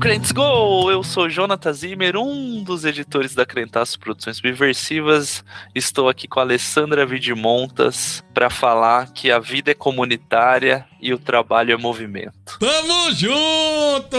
Crentes Go! Eu sou Jonathan Zimmer, um dos editores da Crentaço Produções Subversivas. Estou aqui com a Alessandra Vidimontas para falar que a vida é comunitária e o trabalho é movimento. Tamo junto!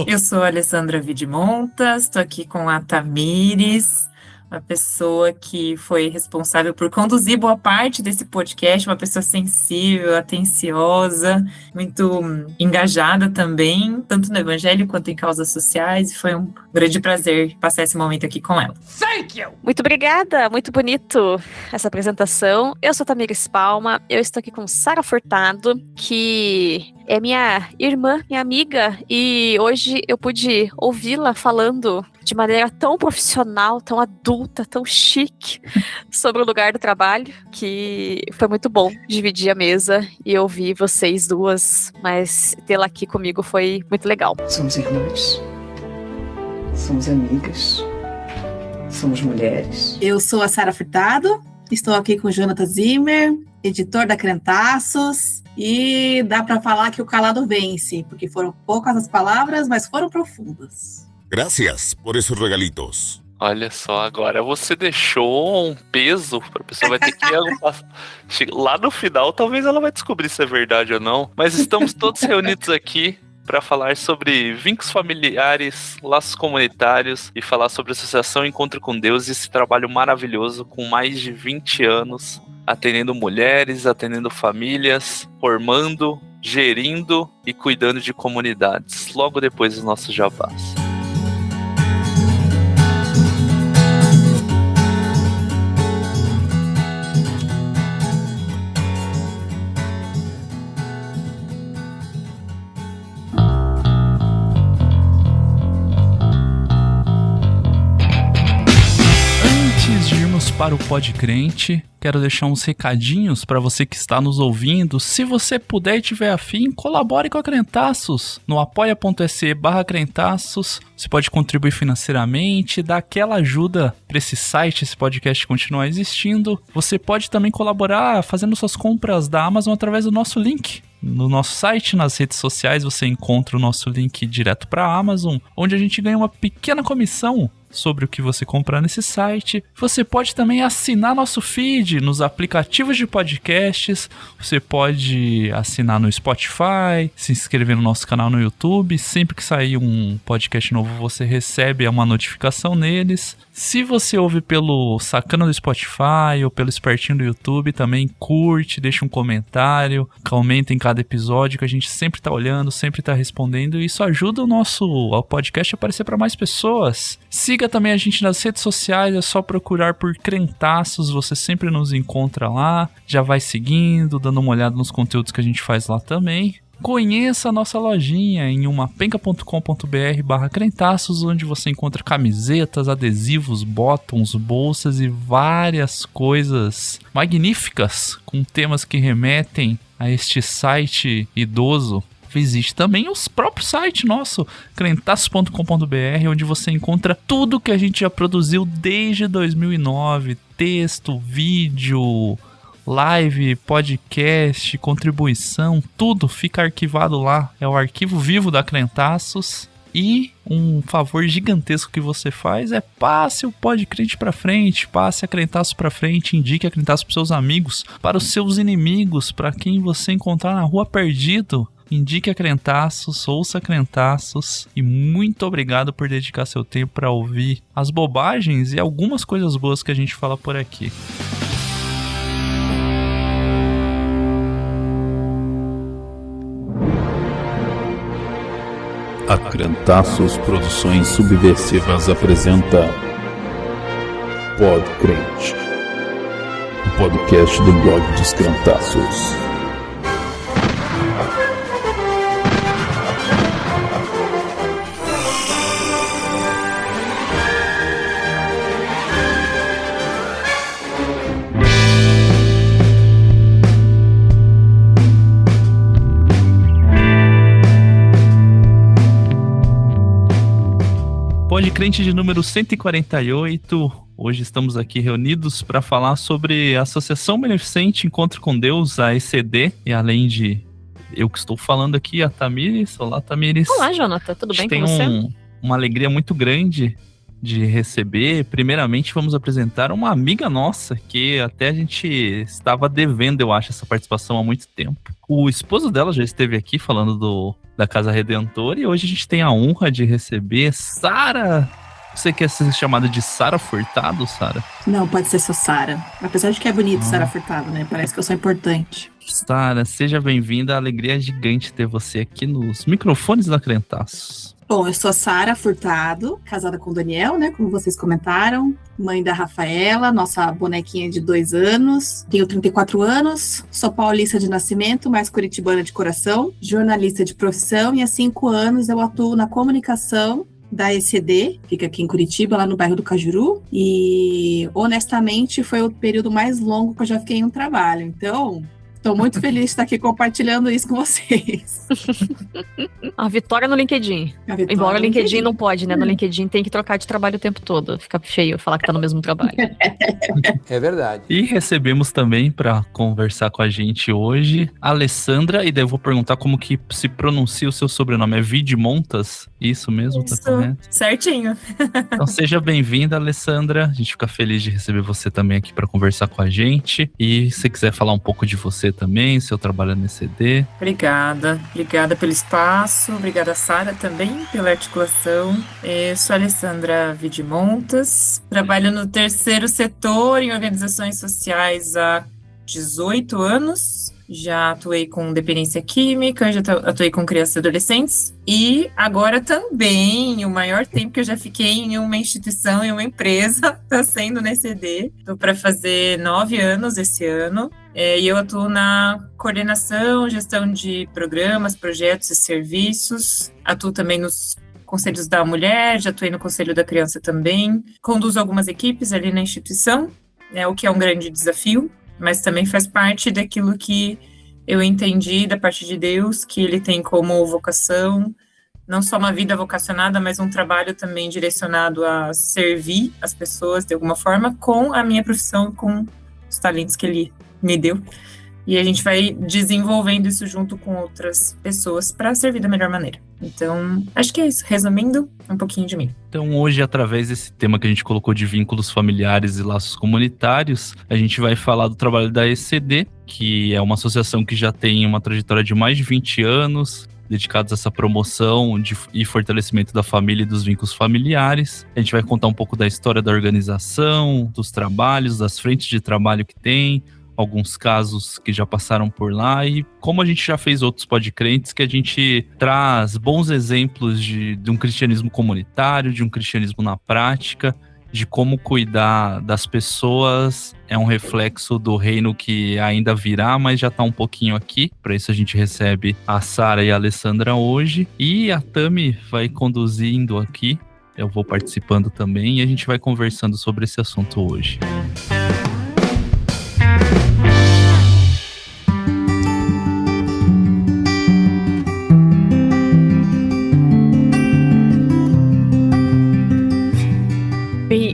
Eu sou a Alessandra Vidimontas, estou aqui com a Tamires, uma pessoa que foi responsável por conduzir boa parte desse podcast, uma pessoa sensível, atenciosa, muito engajada também, tanto no evangelho quanto em causas sociais, e foi um grande prazer passar esse momento aqui com ela. Thank you! Muito obrigada, muito bonito essa apresentação. Eu sou Tamires Palma, eu estou aqui com Sara Furtado, que é minha irmã, minha amiga, e hoje eu pude ouvi-la falando de maneira tão profissional, tão adulta, tão chique sobre o lugar do trabalho, que foi muito bom dividir a mesa e ouvir vocês duas, mas tê-la aqui comigo foi muito legal. Somos irmãs, somos amigas, somos mulheres. Eu sou a Sara Furtado, estou aqui com o Jonathan Zimmer, editor da Crentaços, e dá para falar que o calado vence, porque foram poucas as palavras, mas foram profundas. Gracias por esses regalitos. Olha só, agora você deixou um peso para a pessoa, vai ter que lá no final, talvez ela vai descobrir se é verdade ou não, mas estamos todos reunidos aqui para falar sobre vínculos familiares, laços comunitários e falar sobre associação Encontro com Deus e esse trabalho maravilhoso com mais de 20 anos, atendendo mulheres, atendendo famílias, formando, gerindo e cuidando de comunidades, logo depois dos nossos jabás. Para o Pod Crente, quero deixar uns recadinhos para você que está nos ouvindo. Se você puder e tiver afim, colabore com a Crentaços no apoia.se/Crentaços. Você pode contribuir financeiramente, dar aquela ajuda para esse site, esse podcast continuar existindo. Você pode também colaborar fazendo suas compras da Amazon através do nosso link. No nosso site, nas redes sociais, você encontra o nosso link direto para a Amazon, onde a gente ganha uma pequena comissão sobre o que você comprar nesse site. Você pode também assinar nosso feed nos aplicativos de podcasts. Você pode assinar no Spotify, se inscrever no nosso canal no YouTube. Sempre que sair um podcast novo, você recebe uma notificação neles. Se você ouve pelo Sacana do Spotify ou pelo Espertinho do YouTube, também curte, deixa um comentário, comenta em cada episódio, que a gente sempre tá olhando, sempre tá respondendo, e isso ajuda o podcast a aparecer para mais pessoas. Siga também a gente nas redes sociais, é só procurar por Crentaços, você sempre nos encontra lá, já vai seguindo, dando uma olhada nos conteúdos que a gente faz lá também. Conheça a nossa lojinha em umapenca.com.br/Crentaços, onde você encontra camisetas, adesivos, bottoms, bolsas e várias coisas magníficas com temas que remetem a este site idoso. Existe também o próprio site nosso, crentaços.com.br, onde você encontra tudo que a gente já produziu desde 2009, texto, vídeo, live, podcast, contribuição, tudo fica arquivado lá. É o arquivo vivo da Crentaços. E um favor gigantesco que você faz é passe o Pod Crente pra frente, passe a Crentaços pra frente, indique a Crentaços pros seus amigos, para os seus inimigos, para quem você encontrar na rua perdido. Indique a Crentaços, ouça a Crentaços, e muito obrigado por dedicar seu tempo para ouvir as bobagens e algumas coisas boas que a gente fala por aqui. A Crentaços Produções Subversivas apresenta Pod Crente, o podcast do blog dos Crentaços. Pod Crente de número 148. Hoje estamos aqui reunidos para falar sobre a Associação Beneficente Encontro com Deus, a ECD, e além de eu que estou falando aqui, a Tamires. Olá, Tamires. Olá, Jonathan, tudo bem com você? Tem uma alegria muito grande de receber. Primeiramente, vamos apresentar uma amiga nossa, que até a gente estava devendo, eu acho, essa participação há muito tempo. O esposo dela já esteve aqui falando da Casa Redentor, e hoje a gente tem a honra de receber Sara. Você quer ser chamada de Sara Furtado, Sara? Não, pode ser só Sara. Apesar de que é bonito Sara Furtado, né? Parece que eu sou importante. Sara, seja bem-vinda. A alegria é gigante ter você aqui nos microfones da Crentaços. Bom, eu sou Sara Furtado, casada com o Daniel, né? Como vocês comentaram. Mãe da Rafaela, nossa bonequinha de 2 anos. Tenho 34 anos, sou paulista de nascimento, mas curitibana de coração. Jornalista de profissão e há 5 anos eu atuo na comunicação da ECD, fica aqui em Curitiba, lá no bairro do Cajuru, e honestamente foi o período mais longo que eu já fiquei em um trabalho, então estou muito feliz de estar aqui compartilhando isso com vocês. A vitória no LinkedIn. Embora o LinkedIn não pode, né? No LinkedIn tem que trocar de trabalho o tempo todo. Fica feio falar que tá no mesmo trabalho. É verdade. E recebemos também para conversar com a gente hoje a Alessandra, e daí eu vou perguntar como que se pronuncia o seu sobrenome. É Vidmontas? Isso mesmo, Isso, tá correto? certinho. Então seja bem-vinda, Alessandra. A gente fica feliz de receber você também aqui para conversar com a gente. E se quiser falar um pouco de você também, seu trabalho na ECD. Obrigada pelo espaço, obrigada Sara também pela articulação. Eu sou a Alessandra Vidmontas, trabalho no terceiro setor em organizações sociais há 18 anos. Já atuei com dependência química, já atuei com crianças e adolescentes, e agora também, o maior tempo que eu já fiquei em uma instituição, em uma empresa, está sendo na ECD. Estou para fazer 9 anos esse ano, e eu atuo na coordenação, gestão de programas, projetos e serviços. Atuo também nos conselhos da mulher, já atuei no conselho da criança também. Conduzo algumas equipes ali na instituição, o que é um grande desafio, mas também faz parte daquilo que eu entendi da parte de Deus, que Ele tem como vocação, não só uma vida vocacionada, mas um trabalho também direcionado a servir as pessoas de alguma forma, com a minha profissão, com os talentos que Ele me deu. E a gente vai desenvolvendo isso junto com outras pessoas para servir da melhor maneira. Então, acho que é isso. Resumindo, um pouquinho de mim. Então hoje, através desse tema que a gente colocou de vínculos familiares e laços comunitários, a gente vai falar do trabalho da ECD, que é uma associação que já tem uma trajetória de mais de 20 anos, dedicados a essa promoção e fortalecimento da família e dos vínculos familiares. A gente vai contar um pouco da história da organização, dos trabalhos, das frentes de trabalho que tem, alguns casos que já passaram por lá, e como a gente já fez outros podcrentes, que a gente traz bons exemplos de um cristianismo comunitário, de um cristianismo na prática, de como cuidar das pessoas é um reflexo do reino que ainda virá, mas já está um pouquinho aqui. Para isso a gente recebe a Sara e a Alessandra hoje, e a Tami vai conduzindo aqui, eu vou participando também, e a gente vai conversando sobre esse assunto hoje.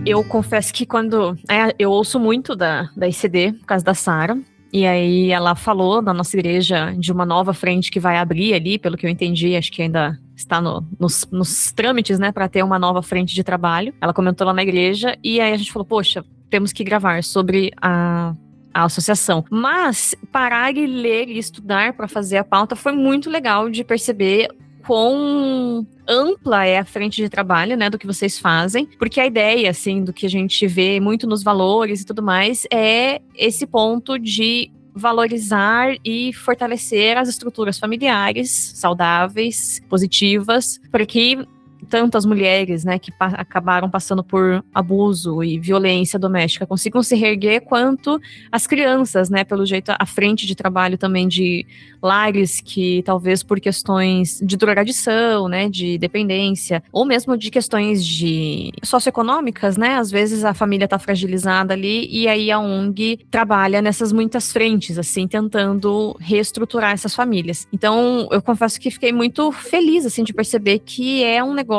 Eu confesso que quando eu ouço muito da ECD, por causa da Sara, e aí ela falou na nossa igreja de uma nova frente que vai abrir ali, pelo que eu entendi, acho que ainda está nos trâmites, né, para ter uma nova frente de trabalho. Ela comentou lá na igreja, e aí a gente falou, poxa, temos que gravar sobre a associação. Mas parar e ler e estudar para fazer a pauta foi muito legal de perceber quão ampla é a frente de trabalho, né, do que vocês fazem, porque a ideia, assim, do que a gente vê muito nos valores e tudo mais, é esse ponto de valorizar e fortalecer as estruturas familiares saudáveis, positivas, para que tantas mulheres, né, que acabaram passando por abuso e violência doméstica consigam se reerguer, quanto as crianças, né, pelo jeito a frente de trabalho também de lares que talvez por questões de drogadição, né, de dependência, ou mesmo de questões de socioeconômicas, né, às vezes a família tá fragilizada ali, e aí a ONG trabalha nessas muitas frentes, assim, tentando reestruturar essas famílias. Então, eu confesso que fiquei muito feliz, assim, de perceber que é um negócio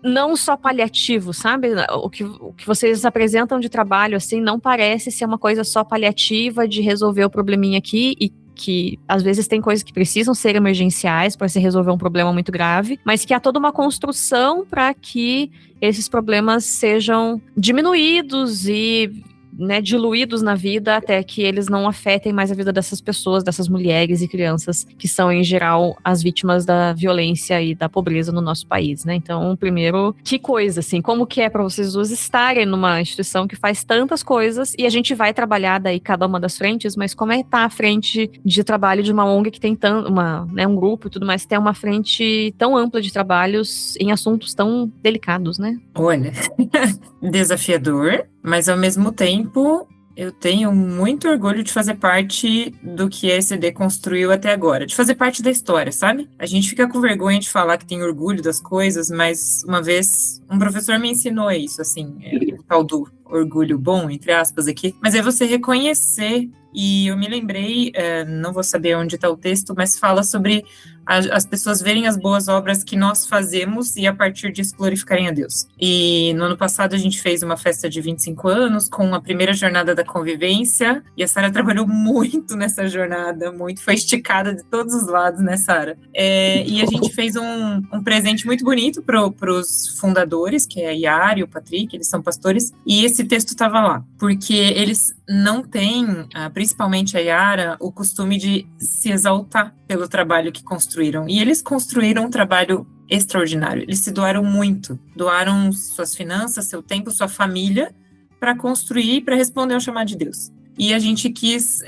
não só paliativo, sabe? O que vocês apresentam de trabalho, assim, não parece ser uma coisa só paliativa de resolver o probleminha aqui, e que às vezes tem coisas que precisam ser emergenciais para se resolver um problema muito grave, mas que há toda uma construção para que esses problemas sejam diminuídos e diluídos na vida até que eles não afetem mais a vida dessas pessoas, dessas mulheres e crianças que são, em geral, as vítimas da violência e da pobreza no nosso país, né? Então, primeiro, que coisa, assim, como que é para vocês duas estarem numa instituição que faz tantas coisas e a gente vai trabalhar daí cada uma das frentes, mas como é estar à frente de trabalho de uma ONG que tem um grupo e tudo mais, que tem uma frente tão ampla de trabalhos em assuntos tão delicados, né? Olha, desafiador, mas ao mesmo tempo eu tenho muito orgulho de fazer parte do que a ECD construiu até agora, de fazer parte da história, sabe? A gente fica com vergonha de falar que tem orgulho das coisas, mas uma vez um professor me ensinou isso, assim, o tal do orgulho bom, entre aspas aqui, mas é você reconhecer, e eu me lembrei, não vou saber onde está o texto, mas fala sobre as pessoas verem as boas obras que nós fazemos e a partir disso glorificarem a Deus. E no ano passado a gente fez uma festa de 25 anos com a primeira jornada da convivência, e a Sara trabalhou muito nessa jornada, foi esticada de todos os lados, né, Sara? E a gente fez um presente muito bonito para os fundadores, que é a Yara e o Patrick, eles são pastores, e esse texto estava lá, porque eles não têm, principalmente a Yara, o costume de se exaltar pelo trabalho que construíram. E eles construíram um trabalho extraordinário. Eles se doaram muito. Doaram suas finanças, seu tempo, sua família para construir e para responder ao chamado de Deus. E a gente quis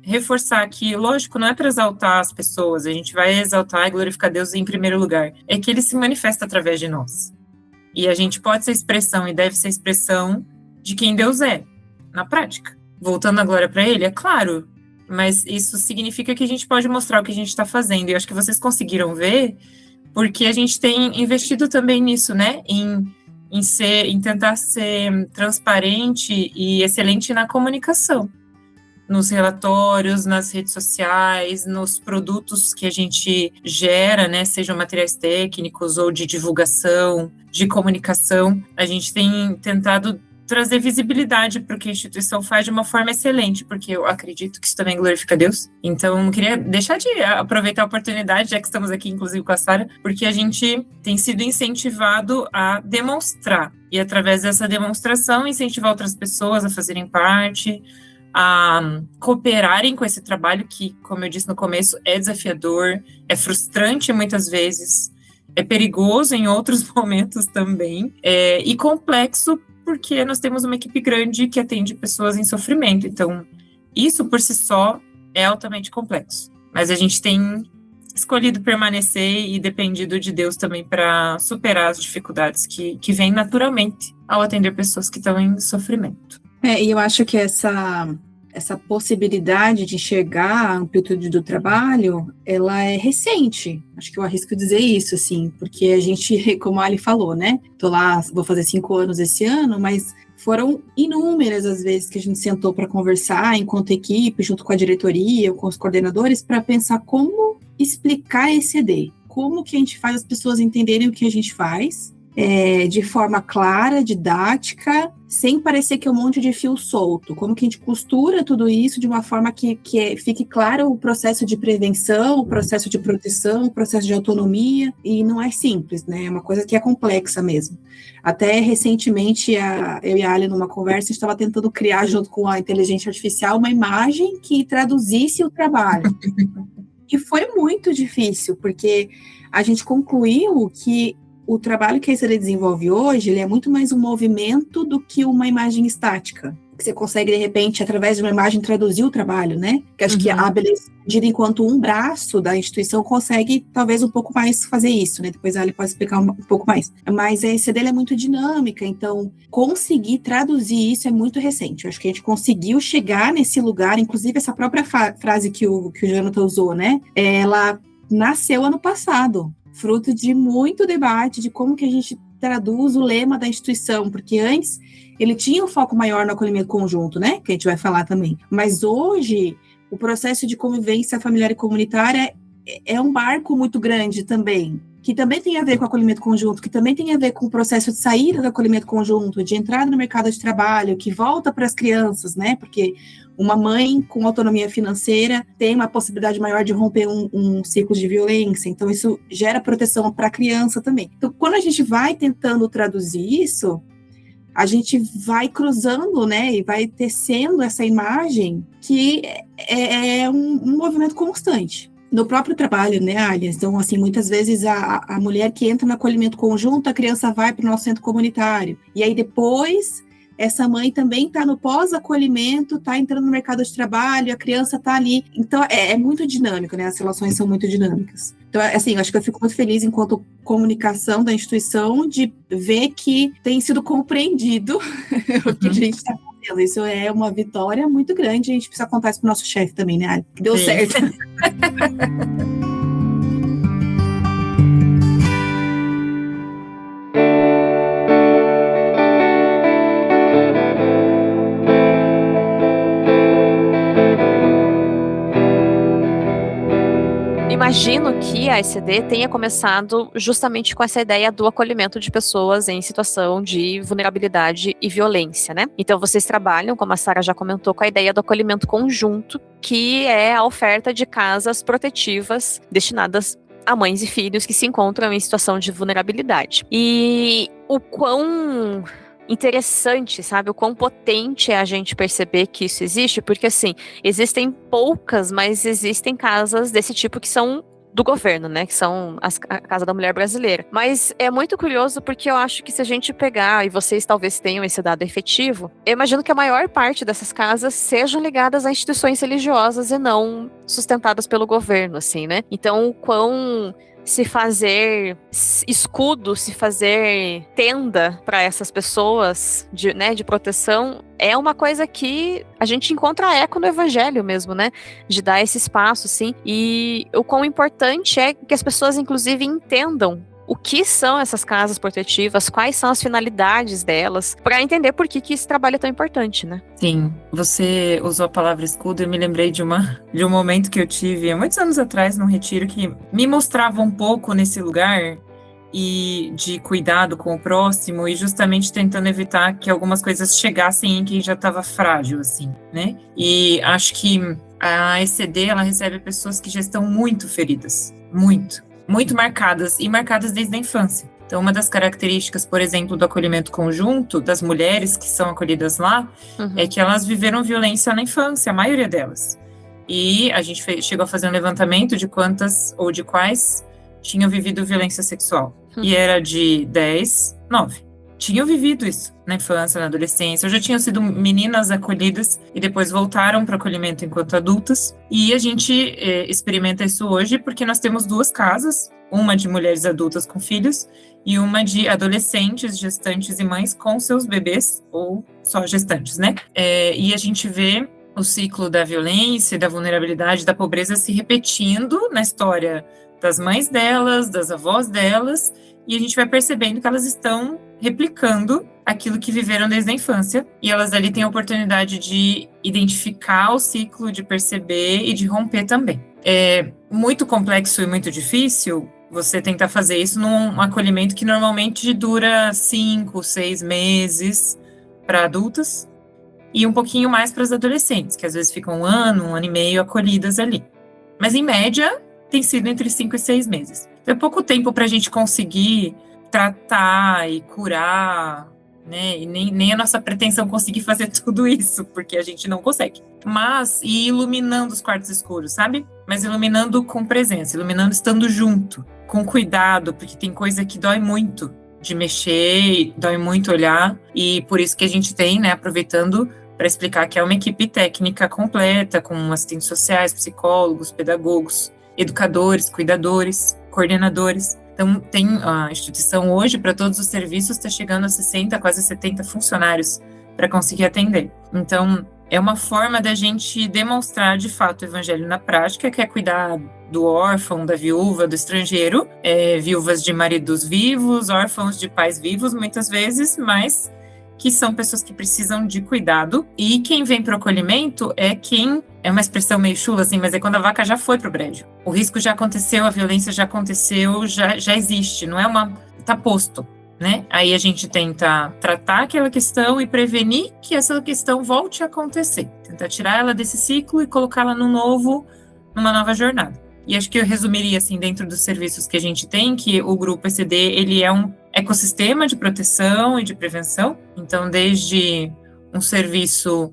reforçar que, lógico, não é para exaltar as pessoas, a gente vai exaltar e glorificar Deus em primeiro lugar. É que Ele se manifesta através de nós. E a gente pode ser expressão e deve ser expressão de quem Deus é, na prática. Voltando a glória para Ele, é claro, mas isso significa que a gente pode mostrar o que a gente está fazendo, e eu acho que vocês conseguiram ver, porque a gente tem investido também nisso, né, em tentar ser transparente e excelente na comunicação, nos relatórios, nas redes sociais, nos produtos que a gente gera, né, sejam materiais técnicos ou de divulgação, de comunicação, a gente tem tentado trazer visibilidade para o que a instituição faz de uma forma excelente, porque eu acredito que isso também glorifica a Deus. Então, não queria deixar de aproveitar a oportunidade, já que estamos aqui, inclusive, com a Sara, porque a gente tem sido incentivado a demonstrar, e através dessa demonstração, incentivar outras pessoas a fazerem parte, a cooperarem com esse trabalho que, como eu disse no começo, é desafiador, é frustrante muitas vezes, é perigoso em outros momentos também, e complexo, porque nós temos uma equipe grande que atende pessoas em sofrimento. Então, isso por si só é altamente complexo. Mas a gente tem escolhido permanecer e dependido de Deus também para superar as dificuldades que vêm naturalmente ao atender pessoas que estão em sofrimento. E eu acho que essa possibilidade de enxergar a amplitude do trabalho, ela é recente. Acho que eu arrisco dizer isso, assim, porque a gente, como a Ali falou, né? Tô lá, vou fazer 5 anos esse ano, mas foram inúmeras as vezes que a gente sentou para conversar enquanto equipe, junto com a diretoria, com os coordenadores, para pensar como explicar a ECD, como que a gente faz as pessoas entenderem o que a gente faz, de forma clara, didática, sem parecer que é um monte de fio solto. Como que a gente costura tudo isso de uma forma que fique claro o processo de prevenção, o processo de proteção, o processo de autonomia, e não é simples, né? É uma coisa que é complexa mesmo. Até recentemente, eu e a Ali, numa conversa, a gente estava tentando criar, junto com a inteligência artificial, uma imagem que traduzisse o trabalho. E foi muito difícil, porque a gente concluiu que o trabalho que a ECD desenvolve hoje, ele é muito mais um movimento do que uma imagem estática. Você consegue, de repente, através de uma imagem, traduzir o trabalho, né? Que acho que a beleza, enquanto um braço da instituição consegue, talvez, um pouco mais fazer isso, né? Depois a Ali pode explicar um pouco mais. Mas a ECD é muito dinâmica, então, conseguir traduzir isso é muito recente. Eu acho que a gente conseguiu chegar nesse lugar, inclusive essa própria frase que o Jonathan usou, né? Ela nasceu ano passado, fruto de muito debate de como que a gente traduz o lema da instituição, porque antes ele tinha um foco maior no acolhimento conjunto, né, que a gente vai falar também, mas hoje o processo de convivência familiar e comunitária é um barco muito grande também, que também tem a ver com acolhimento conjunto, que também tem a ver com o processo de saída do acolhimento conjunto, de entrada no mercado de trabalho, que volta para as crianças, né? Porque uma mãe com autonomia financeira tem uma possibilidade maior de romper um ciclo de violência, então isso gera proteção para a criança também. Então, quando a gente vai tentando traduzir isso, a gente vai cruzando, né, e vai tecendo essa imagem que é um movimento constante. No próprio trabalho, né, Alias? Então, assim, muitas vezes a mulher que entra no acolhimento conjunto, a criança vai para o nosso centro comunitário. E aí depois, essa mãe também está no pós-acolhimento, está entrando no mercado de trabalho, a criança está ali. Então, é muito dinâmico, né? As relações são muito dinâmicas. Então, assim, eu acho que eu fico muito feliz enquanto comunicação da instituição de ver que tem sido compreendido o que a gente está fazendo. Isso é uma vitória muito grande. A gente precisa contar isso para o nosso chefe também, né? Que deu certo. Imagino que a ECD tenha começado justamente com essa ideia do acolhimento de pessoas em situação de vulnerabilidade e violência, né? Então vocês trabalham, como a Sara já comentou, com a ideia do acolhimento conjunto, que é a oferta de casas protetivas destinadas a mães e filhos que se encontram em situação de vulnerabilidade. E o quão interessante, sabe, o quão potente é a gente perceber que isso existe, porque assim, existem poucas, mas existem casas desse tipo que são do governo, né, que são a Casa da Mulher Brasileira. Mas é muito curioso porque eu acho que se a gente pegar, e vocês talvez tenham esse dado efetivo, eu imagino que a maior parte dessas casas sejam ligadas a instituições religiosas e não sustentadas pelo governo, assim, né? Então, o quão se fazer escudo, se fazer tenda para essas pessoas de proteção é uma coisa que a gente encontra eco no evangelho mesmo, né? De dar esse espaço, sim. E o quão importante é que as pessoas, inclusive, entendam o que são essas casas protetivas, quais são as finalidades delas, para entender por que esse trabalho é tão importante, né? Sim, você usou a palavra escudo e eu me lembrei de um momento que eu tive há muitos anos atrás num retiro que me mostrava um pouco nesse lugar e de cuidado com o próximo e justamente tentando evitar que algumas coisas chegassem em quem já estava frágil, assim, né? E acho que a ECD, ela recebe pessoas que já estão muito feridas, muito marcadas, e marcadas desde a infância. Então, uma das características, por exemplo, do acolhimento conjunto, das mulheres que são acolhidas lá, é que elas viveram violência na infância, a maioria delas. E a gente chegou a fazer um levantamento de quantas ou de quais tinham vivido violência sexual. E era de 10, 9. Tinham vivido isso na infância, na adolescência, ou já tinham sido meninas acolhidas e depois voltaram para o acolhimento enquanto adultas. E a gente experimenta isso hoje porque nós temos 2 casas, uma de mulheres adultas com filhos e uma de adolescentes, gestantes e mães com seus bebês, ou só gestantes, né? E a gente vê o ciclo da violência, da vulnerabilidade, da pobreza se repetindo na história das mães delas, das avós delas, e a gente vai percebendo que elas estão replicando aquilo que viveram desde a infância, e elas ali têm a oportunidade de identificar o ciclo, de perceber e de romper também. É muito complexo e muito difícil você tentar fazer isso num acolhimento que normalmente dura 5, 6 meses para adultas, e um pouquinho mais para as adolescentes, que às vezes ficam 1 ano, 1 ano e meio acolhidas ali. Mas em média, tem sido entre 5 e 6 meses. Então, é pouco tempo para a gente conseguir tratar e curar, né? E nem a nossa pretensão conseguir fazer tudo isso, porque a gente não consegue. Mas ir iluminando os quartos escuros, sabe? Mas iluminando com presença, iluminando estando junto, com cuidado, porque tem coisa que dói muito de mexer, dói muito olhar, e por isso que a gente tem, né, aproveitando para explicar que é uma equipe técnica completa, com assistentes sociais, psicólogos, pedagogos, educadores, cuidadores, coordenadores. Então, tem a instituição hoje, para todos os serviços, está chegando a 60, quase 70 funcionários para conseguir atender. Então, é uma forma da gente demonstrar, de fato, o evangelho na prática, que é cuidar do órfão, da viúva, do estrangeiro, viúvas de maridos vivos, órfãos de pais vivos, muitas vezes, mas que são pessoas que precisam de cuidado, e quem vem para o acolhimento é quem, é uma expressão meio chula assim, mas é quando a vaca já foi pro brejo. O risco já aconteceu, a violência já aconteceu, já existe, não é tá posto, né? Aí a gente tenta tratar aquela questão e prevenir que essa questão volte a acontecer, tentar tirar ela desse ciclo e colocá-la numa nova jornada. E acho que eu resumiria, assim, dentro dos serviços que a gente tem, que o Grupo ECD, ele é um ecossistema de proteção e de prevenção. Então, desde um serviço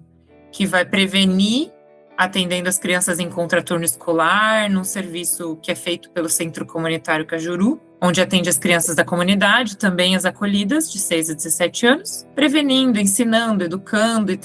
que vai prevenir, atendendo as crianças em contraturno escolar, num serviço que é feito pelo Centro Comunitário Cajuru, onde atende as crianças da comunidade, também as acolhidas, de 6 a 17 anos, prevenindo, ensinando, educando e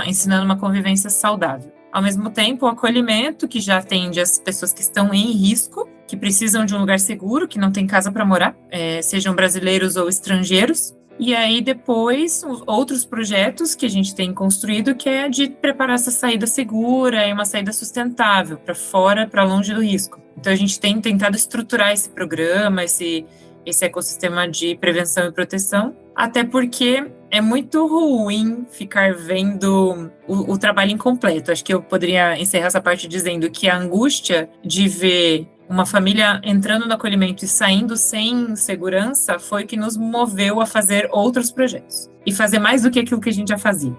ensinando uma convivência saudável. Ao mesmo tempo, o acolhimento, que já atende as pessoas que estão em risco, que precisam de um lugar seguro, que não tem casa para morar, sejam brasileiros ou estrangeiros. E aí, depois, outros projetos que a gente tem construído, que é de preparar essa saída segura e uma saída sustentável, para fora, para longe do risco. Então, a gente tem tentado estruturar esse programa, esse ecossistema de prevenção e proteção, até porque é muito ruim ficar vendo o trabalho incompleto. Acho que eu poderia encerrar essa parte dizendo que a angústia de ver uma família entrando no acolhimento e saindo sem segurança foi que nos moveu a fazer outros projetos. E fazer mais do que aquilo que a gente já fazia,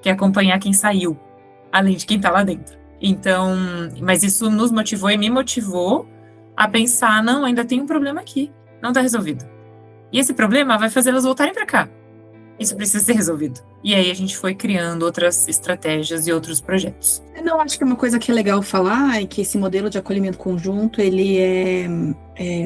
que é acompanhar quem saiu, além de quem está lá dentro. Então, mas isso nos motivou e me motivou a pensar, não, ainda tem um problema aqui, não está resolvido. E esse problema vai fazer elas voltarem para cá. Isso precisa ser resolvido. E aí a gente foi criando outras estratégias e outros projetos. Não, acho que uma coisa que é legal falar é que esse modelo de acolhimento conjunto, ele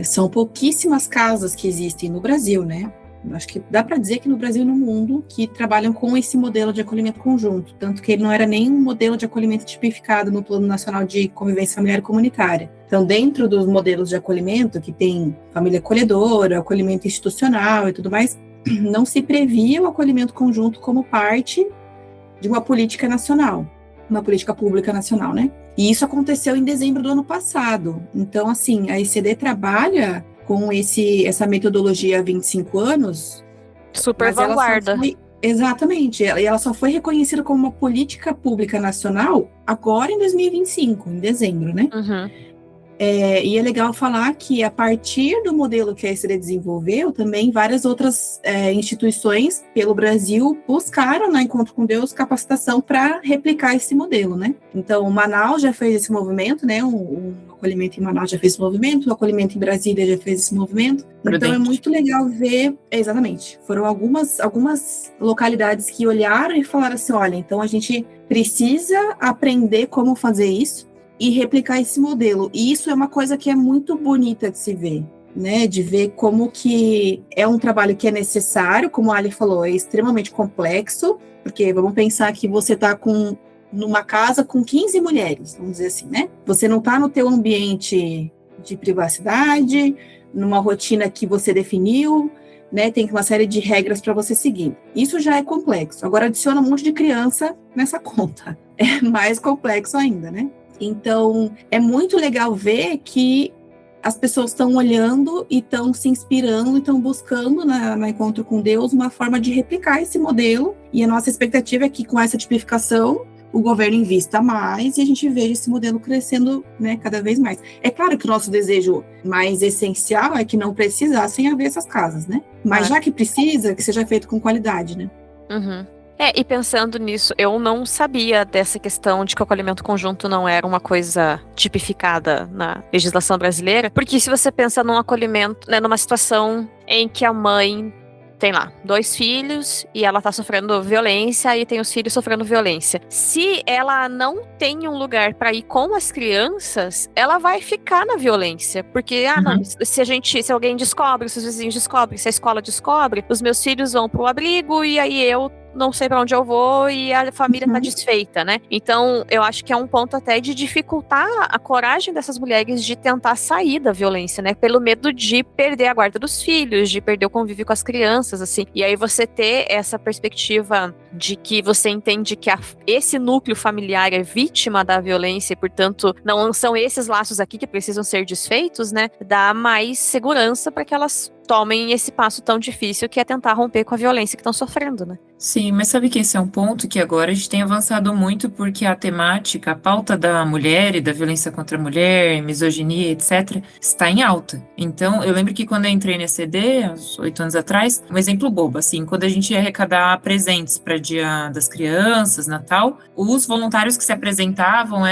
são pouquíssimas casas que existem no Brasil, né? Acho que dá para dizer que no Brasil e no mundo que trabalham com esse modelo de acolhimento conjunto, tanto que ele não era nem um modelo de acolhimento tipificado no Plano Nacional de Convivência Familiar e Comunitária. Então, dentro dos modelos de acolhimento, que tem família acolhedora, acolhimento institucional e tudo mais, não se previa o acolhimento conjunto como parte de uma política nacional, uma política pública nacional, né? E isso aconteceu em dezembro do ano passado. Então, assim, a ECD trabalha com essa metodologia há 25 anos. Super vanguarda. Exatamente. E ela só foi reconhecida como uma política pública nacional agora em 2025, em dezembro, né? Uhum. E é legal falar que a partir do modelo que a ECD desenvolveu, também várias outras instituições pelo Brasil buscaram na Encontro com Deus capacitação para replicar esse modelo, né? Então, o Manaus já fez esse movimento, né? O acolhimento em Manaus já fez esse movimento, o acolhimento em Brasília já fez esse movimento. Então, é muito legal ver, exatamente, foram algumas localidades que olharam e falaram assim, olha, então a gente precisa aprender como fazer isso e replicar esse modelo. E isso é uma coisa que é muito bonita de se ver, né? De ver como que é um trabalho que é necessário, como a Ali falou, é extremamente complexo, porque vamos pensar que você está numa casa com 15 mulheres, vamos dizer assim, né? Você não está no teu ambiente de privacidade, numa rotina que você definiu, né? Tem uma série de regras para você seguir. Isso já é complexo. Agora adiciona um monte de criança nessa conta. É mais complexo ainda, né? Então, é muito legal ver que as pessoas estão olhando e estão se inspirando e estão buscando na Encontro com Deus uma forma de replicar esse modelo. E a nossa expectativa é que com essa tipificação o governo invista mais e a gente veja esse modelo crescendo, né, cada vez mais. É claro que o nosso desejo mais essencial é que não precisassem haver essas casas, né? Mas já que precisa, que seja feito com qualidade, né? Uhum. E pensando nisso, eu não sabia dessa questão de que o acolhimento conjunto não era uma coisa tipificada na legislação brasileira, porque se você pensa num acolhimento, né, numa situação em que a mãe tem lá 2 filhos e ela tá sofrendo violência e tem os filhos sofrendo violência. Se ela não tem um lugar para ir com as crianças, ela vai ficar na violência, porque não, se alguém descobre, se os vizinhos descobrem, se a escola descobre, os meus filhos vão pro abrigo e aí eu não sei pra onde eu vou e a família tá desfeita, né? Então, eu acho que é um ponto até de dificultar a coragem dessas mulheres de tentar sair da violência, né? Pelo medo de perder a guarda dos filhos, de perder o convívio com as crianças, assim. E aí você ter essa perspectiva de que você entende que esse núcleo familiar é vítima da violência e, portanto, não são esses laços aqui que precisam ser desfeitos, né? Dá mais segurança para que elas tomem esse passo tão difícil que é tentar romper com a violência que estão sofrendo, né? Sim, mas sabe que esse é um ponto que agora a gente tem avançado muito porque a temática, a pauta da mulher e da violência contra a mulher, misoginia, etc., está em alta. Então, eu lembro que quando eu entrei na ECD, há uns 8 anos atrás, um exemplo bobo, assim, quando a gente ia arrecadar presentes para Dia das Crianças, Natal, os voluntários que se apresentavam,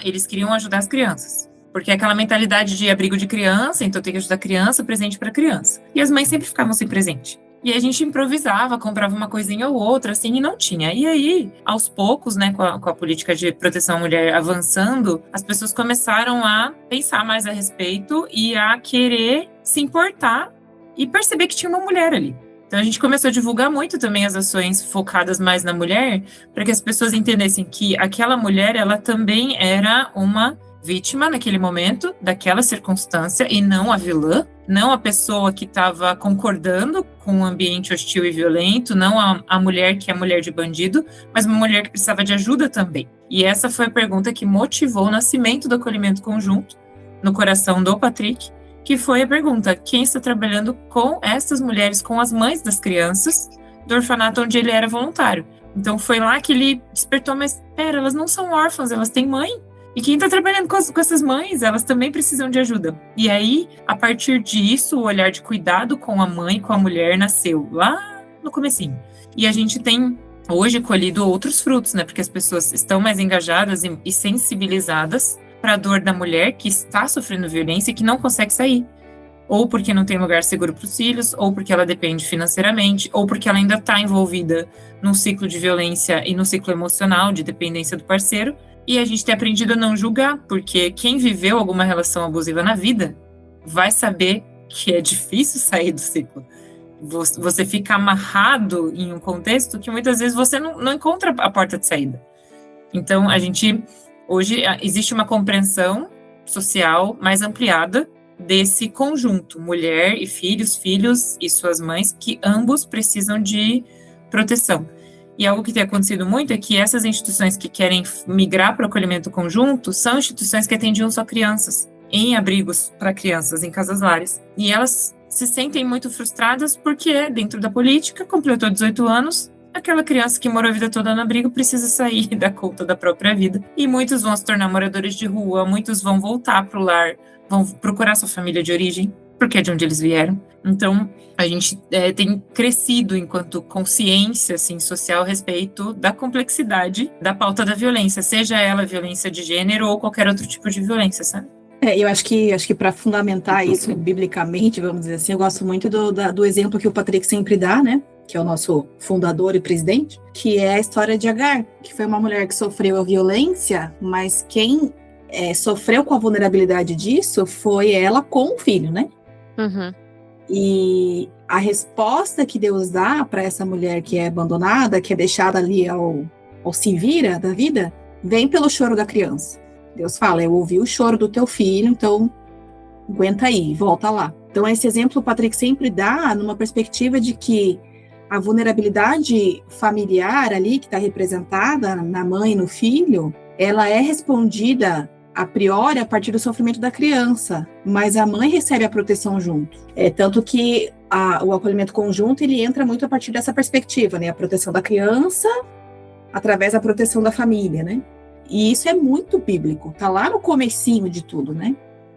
eles queriam ajudar as crianças. Porque é aquela mentalidade de abrigo de criança, então tem que ajudar a criança, presente para criança. E as mães sempre ficavam sem presente. E a gente improvisava, comprava uma coisinha ou outra, assim, e não tinha. E aí, aos poucos, né, com a política de proteção à mulher avançando, as pessoas começaram a pensar mais a respeito e a querer se importar e perceber que tinha uma mulher ali. Então a gente começou a divulgar muito também as ações focadas mais na mulher, para que as pessoas entendessem que aquela mulher, ela também era uma vítima naquele momento, daquela circunstância, e não a vilã, não a pessoa que estava concordando com um ambiente hostil e violento, não a mulher que é mulher de bandido, mas uma mulher que precisava de ajuda também. E essa foi a pergunta que motivou o nascimento do acolhimento conjunto no coração do Patrick, que foi a pergunta: quem está trabalhando com essas mulheres, com as mães das crianças do orfanato onde ele era voluntário? Então foi lá que ele despertou, mas pera, elas não são órfãs, elas têm mãe. E quem está trabalhando com essas mães, elas também precisam de ajuda. E aí, a partir disso, o olhar de cuidado com a mãe, com a mulher, nasceu lá no comecinho. E a gente tem hoje colhido outros frutos, né? Porque as pessoas estão mais engajadas e sensibilizadas para a dor da mulher que está sofrendo violência e que não consegue sair. Ou porque não tem lugar seguro para os filhos, ou porque ela depende financeiramente, ou porque ela ainda está envolvida num ciclo de violência e no ciclo emocional de dependência do parceiro. E a gente tem aprendido a não julgar, porque quem viveu alguma relação abusiva na vida vai saber que é difícil sair do ciclo. Você fica amarrado em um contexto que muitas vezes você não encontra a porta de saída. Então, hoje existe uma compreensão social mais ampliada desse conjunto, mulher e filhos e suas mães, que ambos precisam de proteção. E algo que tem acontecido muito é que essas instituições que querem migrar para o acolhimento conjunto são instituições que atendiam só crianças, em abrigos para crianças, em casas-lares. E elas se sentem muito frustradas porque, dentro da política, completou 18 anos, aquela criança que morou a vida toda no abrigo precisa sair da conta da própria vida. E muitos vão se tornar moradores de rua, muitos vão voltar para o lar, vão procurar sua família de origem, porque é de onde eles vieram. Então, a gente tem crescido enquanto consciência assim, social a respeito da complexidade da pauta da violência, seja ela violência de gênero ou qualquer outro tipo de violência, sabe? Eu acho que para fundamentar isso biblicamente, vamos dizer assim, eu gosto muito do exemplo que o Patrick sempre dá, né? Que é o nosso fundador e presidente, que é a história de Agar, que foi uma mulher que sofreu a violência, mas quem sofreu com a vulnerabilidade disso foi ela com o filho, né? Uhum. E a resposta que Deus dá para essa mulher que é abandonada, que é deixada ali ao se vira da vida, vem pelo choro da criança. Deus fala: eu ouvi o choro do teu filho, então aguenta aí, volta lá. Então esse exemplo o Patrick sempre dá numa perspectiva de que a vulnerabilidade familiar ali, que está representada na mãe e no filho, ela é respondida a priori a partir do sofrimento da criança, mas a mãe recebe a proteção junto. Tanto que o acolhimento conjunto, ele entra muito a partir dessa perspectiva, né? A proteção da criança através da proteção da família, né? E isso é muito bíblico, tá lá no comecinho de tudo, né?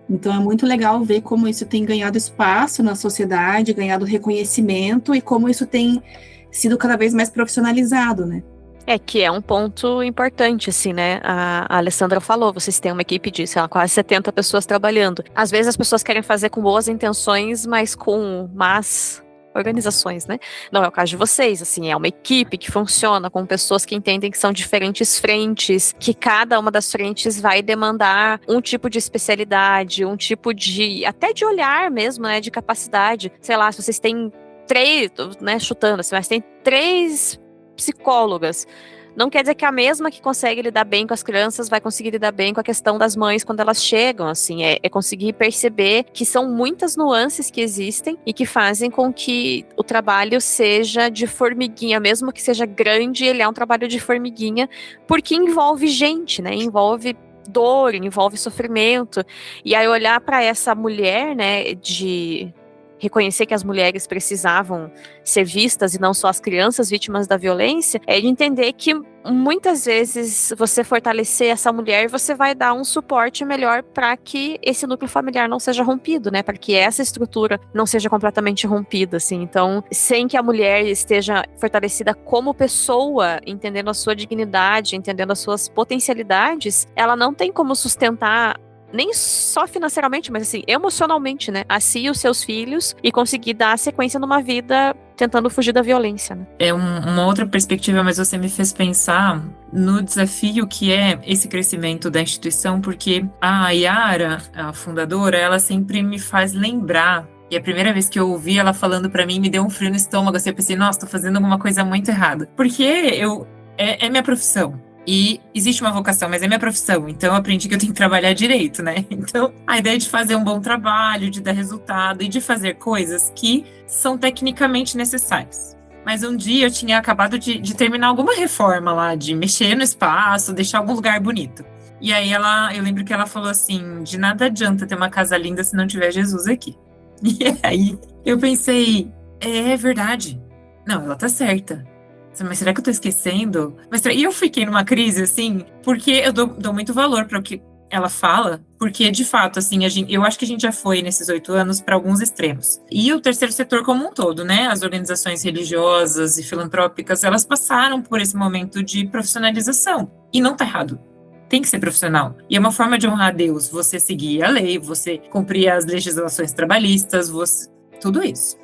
Então é muito legal ver como isso tem ganhado espaço na sociedade, ganhado reconhecimento e como isso tem sido cada vez mais profissionalizado, né? Que é um ponto importante, assim, né? A Alessandra falou, vocês têm uma equipe de, sei lá, quase 70 pessoas trabalhando. Às vezes as pessoas querem fazer com boas intenções, mas com más organizações, né? Não é o caso de vocês, assim, é uma equipe que funciona com pessoas que entendem que são diferentes frentes, que cada uma das frentes vai demandar um tipo de especialidade, um tipo de, até de olhar mesmo, né? De capacidade. Sei lá, se vocês têm 3, né, chutando assim, mas tem 3 psicólogas. Não quer dizer que a mesma que consegue lidar bem com as crianças vai conseguir lidar bem com a questão das mães quando elas chegam, assim, é conseguir perceber que são muitas nuances que existem e que fazem com que o trabalho seja de formiguinha, mesmo que seja grande, ele é um trabalho de formiguinha, porque envolve gente, né, envolve dor, envolve sofrimento, e aí olhar para essa mulher, né, de reconhecer que as mulheres precisavam ser vistas e não só as crianças vítimas da violência, é de entender que muitas vezes você fortalecer essa mulher, você vai dar um suporte melhor para que esse núcleo familiar não seja rompido, né? Para que essa estrutura não seja completamente rompida, assim. Então, sem que a mulher esteja fortalecida como pessoa, entendendo a sua dignidade, entendendo as suas potencialidades, ela não tem como sustentar nem só financeiramente, mas assim, emocionalmente, né? A si e os seus filhos e conseguir dar sequência numa vida tentando fugir da violência, né? É uma outra perspectiva, mas você me fez pensar no desafio que é esse crescimento da instituição, porque a Yara, a fundadora, ela sempre me faz lembrar. E a primeira vez que eu ouvi ela falando pra mim, me deu um frio no estômago, assim, eu pensei, nossa, tô fazendo alguma coisa muito errada. Porque é minha profissão. E existe uma vocação, mas é minha profissão, então eu aprendi que eu tenho que trabalhar direito, né? Então, a ideia de fazer um bom trabalho, de dar resultado e de fazer coisas que são tecnicamente necessárias. Mas um dia eu tinha acabado de terminar alguma reforma lá, de mexer no espaço, deixar algum lugar bonito. E aí eu lembro que ela falou assim, de nada adianta ter uma casa linda se não tiver Jesus aqui. E aí eu pensei, é verdade. Não, ela tá certa. Mas será que eu tô esquecendo? E eu fiquei numa crise, assim, porque eu dou muito valor para o que ela fala, porque, de fato, assim, eu acho que a gente já foi, nesses 8 anos, para alguns extremos. E o terceiro setor como um todo, né? As organizações religiosas e filantrópicas, elas passaram por esse momento de profissionalização. E não tá errado. Tem que ser profissional. E é uma forma de honrar a Deus, você seguir a lei, você cumprir as legislações trabalhistas, tudo isso.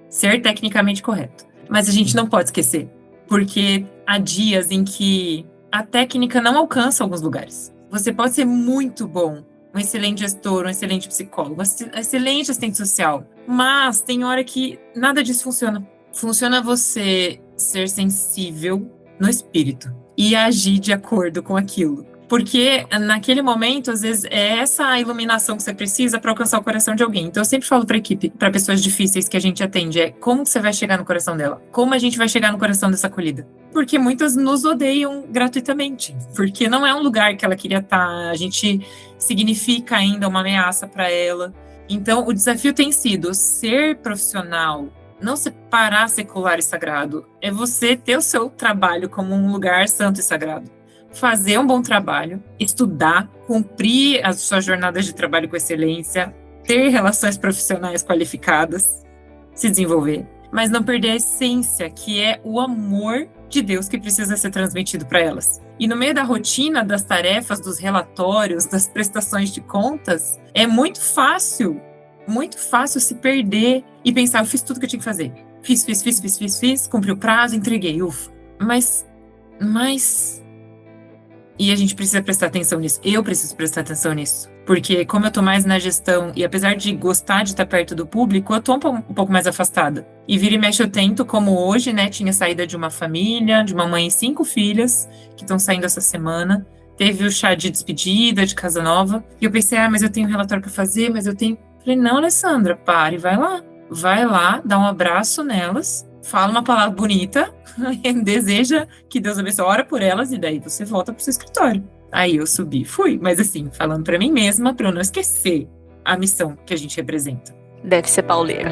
Ser tecnicamente correto. Mas a gente não pode esquecer, porque há dias em que a técnica não alcança alguns lugares. Você pode ser muito bom, um excelente gestor, um excelente psicólogo, um excelente assistente social, mas tem hora que nada disso funciona. Funciona você ser sensível no espírito e agir de acordo com aquilo. Porque naquele momento, às vezes, é essa iluminação que você precisa para alcançar o coração de alguém. Então eu sempre falo para a equipe, para pessoas difíceis que a gente atende, como que você vai chegar no coração dela? Como a gente vai chegar no coração dessa acolhida? Porque muitas nos odeiam gratuitamente, porque não é um lugar que ela queria estar, a gente significa ainda uma ameaça para ela. Então o desafio tem sido ser profissional, não separar secular e sagrado, é você ter o seu trabalho como um lugar santo e sagrado. Fazer um bom trabalho, estudar, cumprir as suas jornadas de trabalho com excelência, ter relações profissionais qualificadas, se desenvolver, mas não perder a essência, que é o amor de Deus que precisa ser transmitido para elas. E no meio da rotina, das tarefas, dos relatórios, das prestações de contas, é muito fácil se perder e pensar, eu fiz tudo que eu tinha que fazer. Fiz, cumpri o prazo, entreguei, ufa. Mas e a gente precisa prestar atenção nisso. Eu preciso prestar atenção nisso. Porque como eu tô mais na gestão, e apesar de gostar de estar perto do público, eu tô um pouco mais afastada. E vira e mexe eu tento, como hoje, né, tinha saída de uma família, de uma mãe e 5 filhas, que estão saindo essa semana. Teve o chá de despedida, de casa nova. E eu pensei, mas eu tenho um relatório para fazer, mas eu tenho... Falei, não, Alessandra, pare, vai lá. Vai lá, dá um abraço nelas, fala uma palavra bonita, deseja que Deus abençoe, ora por elas, e daí você volta pro seu escritório. Aí eu subi, fui, mas assim, falando pra mim mesma, pra eu não esquecer a missão que a gente representa. Deve ser pauleira.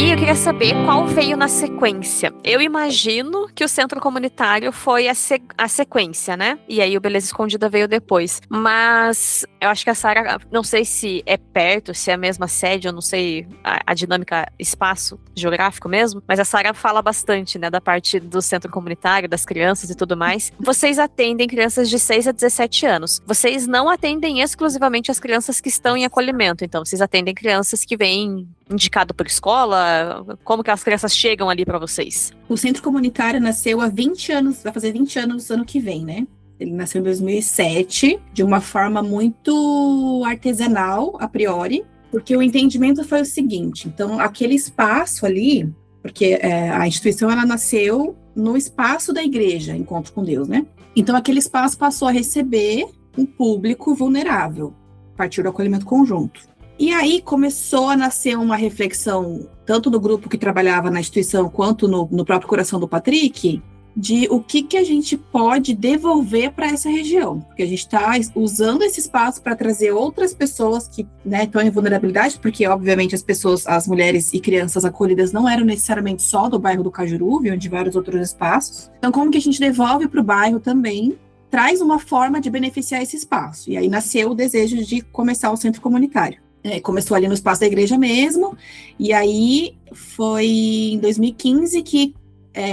Eu queria saber qual veio na sequência. Eu imagino que o centro comunitário foi a sequência, né? E aí o Beleza Escondida veio depois. Mas eu acho que a Sara, não sei se é perto, se é a mesma sede, eu não sei a dinâmica espaço geográfico mesmo, mas a Sara fala bastante, né, da parte do centro comunitário, das crianças e tudo mais. Vocês atendem crianças de 6 a 17 anos. Vocês não atendem exclusivamente as crianças que estão em acolhimento, então vocês atendem crianças que vêm indicado por escola? Como que as crianças chegam ali para vocês? O centro comunitário nasceu há 20 anos, vai fazer 20 anos ano que vem, né? Ele nasceu em 2007, de uma forma muito artesanal, a priori, porque o entendimento foi o seguinte: então, aquele espaço ali, porque a instituição ela nasceu no espaço da igreja, Encontro com Deus, né? Então, aquele espaço passou a receber um público vulnerável, a partir do acolhimento conjunto. E aí começou a nascer uma reflexão, tanto do grupo que trabalhava na instituição, quanto no próprio coração do Patrick, de o que a gente pode devolver para essa região. Porque a gente está usando esse espaço para trazer outras pessoas que, né, estão em vulnerabilidade, porque, obviamente, as mulheres e crianças acolhidas não eram necessariamente só do bairro do Cajuru, vinham de vários outros espaços. Então, como que a gente devolve para o bairro também, traz uma forma de beneficiar esse espaço. E aí nasceu o desejo de começar o centro comunitário. Começou ali no espaço da igreja mesmo, e aí foi em 2015 que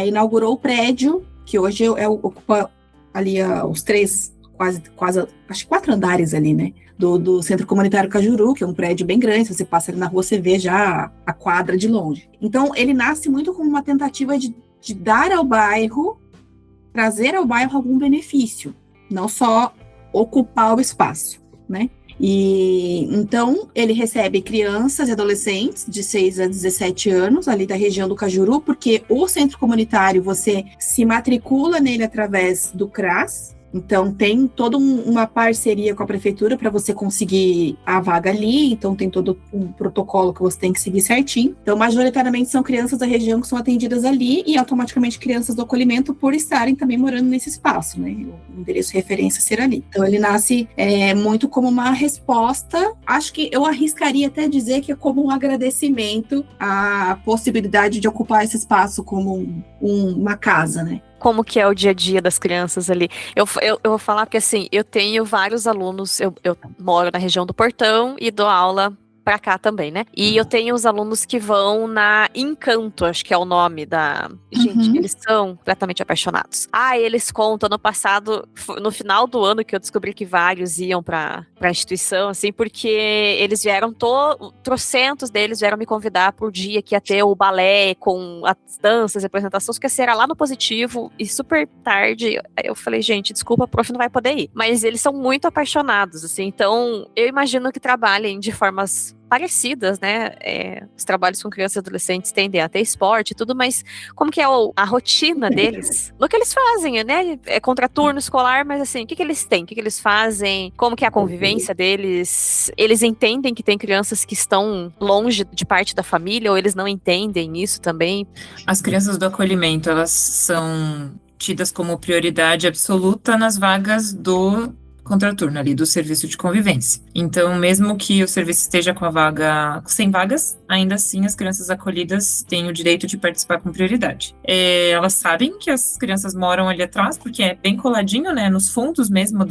inaugurou o prédio, que hoje ocupa ali os 3, quase, acho que 4 andares ali, né, do Centro Comunitário Cajuru, que é um prédio bem grande. Se você passa ali na rua, você vê já a quadra de longe. Então, ele nasce muito como uma tentativa de dar ao bairro, trazer ao bairro algum benefício, não só ocupar o espaço, né? E então ele recebe crianças e adolescentes de 6 a 17 anos ali da região do Cajuru, porque o centro comunitário você se matricula nele através do CRAS. Então tem toda uma parceria com a prefeitura para você conseguir a vaga ali, então tem todo um protocolo que você tem que seguir certinho. Então majoritariamente são crianças da região que são atendidas ali e automaticamente crianças do acolhimento por estarem também morando nesse espaço, né? O endereço de referência ser ali. Então ele nasce muito como uma resposta, acho que eu arriscaria até dizer que é como um agradecimento à possibilidade de ocupar esse espaço como uma casa, né? Como que é o dia a dia das crianças ali? Eu vou falar porque, assim, eu tenho vários alunos, eu moro na região do Portão e dou aula pra cá também, né? E eu tenho os alunos que vão na Encanto, acho que é o nome da... Gente, eles são completamente apaixonados. Eles contam, no passado, no final do ano que eu descobri que vários iam pra instituição, assim, porque eles vieram, trocentos deles vieram me convidar pro dia que ia ter o balé com as danças e apresentações, que era lá no Positivo, e super tarde. Eu falei, gente, desculpa, a prof não vai poder ir. Mas eles são muito apaixonados, assim, então eu imagino que trabalhem de formas parecidas, né? Os trabalhos com crianças e adolescentes tendem a ter esporte e tudo, mas como que é a rotina deles? No que eles fazem, né? É contraturno escolar, mas assim, o que eles têm? O que eles fazem? Como que é a convivência deles? Eles entendem que tem crianças que estão longe de parte da família, ou eles não entendem isso também? As crianças do acolhimento, elas são tidas como prioridade absoluta nas vagas do contraturno ali, do serviço de convivência. Então, mesmo que o serviço esteja com a vaga, sem vagas, ainda assim as crianças acolhidas têm o direito de participar com prioridade. Elas sabem que as crianças moram ali atrás, porque é bem coladinho, né, nos fundos mesmo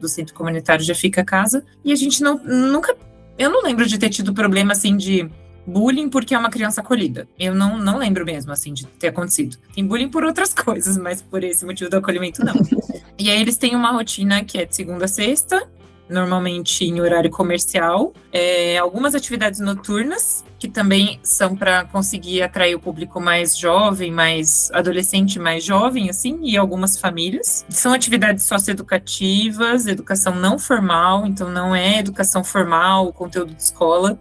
do centro comunitário já fica a casa, e a gente eu não lembro de ter tido problema, assim, de bullying porque é uma criança acolhida. Eu não lembro mesmo, assim, de ter acontecido. Tem bullying por outras coisas, mas por esse motivo do acolhimento, não. E aí eles têm uma rotina que é de segunda a sexta, normalmente em horário comercial, algumas atividades noturnas, que também são para conseguir atrair o público mais jovem, mais adolescente, mais jovem, assim, e algumas famílias. São atividades socioeducativas, educação não formal, então não é educação formal, conteúdo de escola.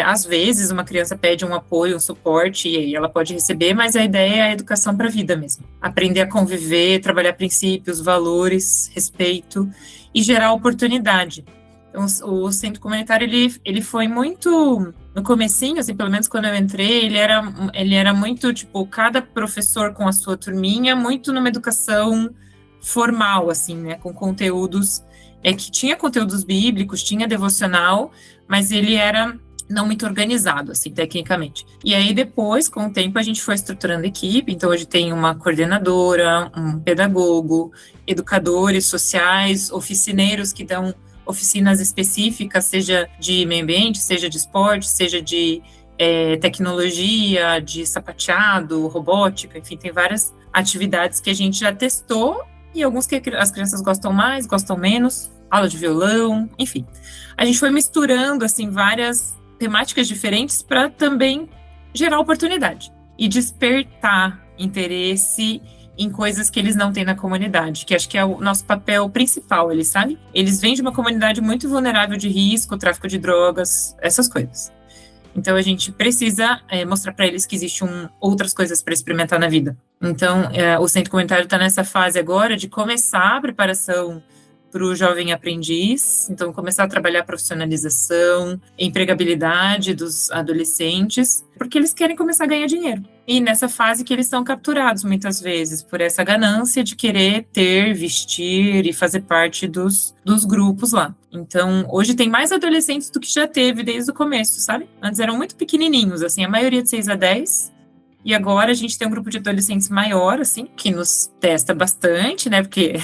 Às vezes uma criança pede um apoio, um suporte, e aí ela pode receber, mas a ideia é a educação para a vida mesmo. Aprender a conviver, trabalhar princípios, valores, respeito e gerar oportunidade. Então, o centro comunitário, ele foi muito... No comecinho, assim, pelo menos quando eu entrei, ele era muito, tipo, cada professor com a sua turminha, muito numa educação formal, assim, né, com conteúdos, que tinha conteúdos bíblicos, tinha devocional, mas ele era não muito organizado, assim, tecnicamente. E aí, depois, com o tempo, a gente foi estruturando a equipe, então hoje tem uma coordenadora, um pedagogo, educadores sociais, oficineiros que dão oficinas específicas, seja de meio ambiente, seja de esporte, seja de tecnologia, de sapateado, robótica, enfim, tem várias atividades que a gente já testou e alguns que as crianças gostam mais, gostam menos, aula de violão, enfim. A gente foi misturando, assim, várias temáticas diferentes para também gerar oportunidade e despertar interesse em coisas que eles não têm na comunidade, que acho que é o nosso papel principal, eles sabem? Eles vêm de uma comunidade muito vulnerável de risco, tráfico de drogas, essas coisas. Então a gente precisa mostrar para eles que existem outras coisas para experimentar na vida. Então o centro comunitário está nessa fase agora de começar a preparação para o jovem aprendiz, então começar a trabalhar a profissionalização, empregabilidade dos adolescentes, porque eles querem começar a ganhar dinheiro. E nessa fase que eles são capturados muitas vezes por essa ganância de querer ter, vestir e fazer parte dos grupos lá. Então, hoje tem mais adolescentes do que já teve desde o começo, sabe? Antes eram muito pequenininhos, assim, a maioria de 6 a 10. E agora a gente tem um grupo de adolescentes maior, assim, que nos testa bastante, né? Porque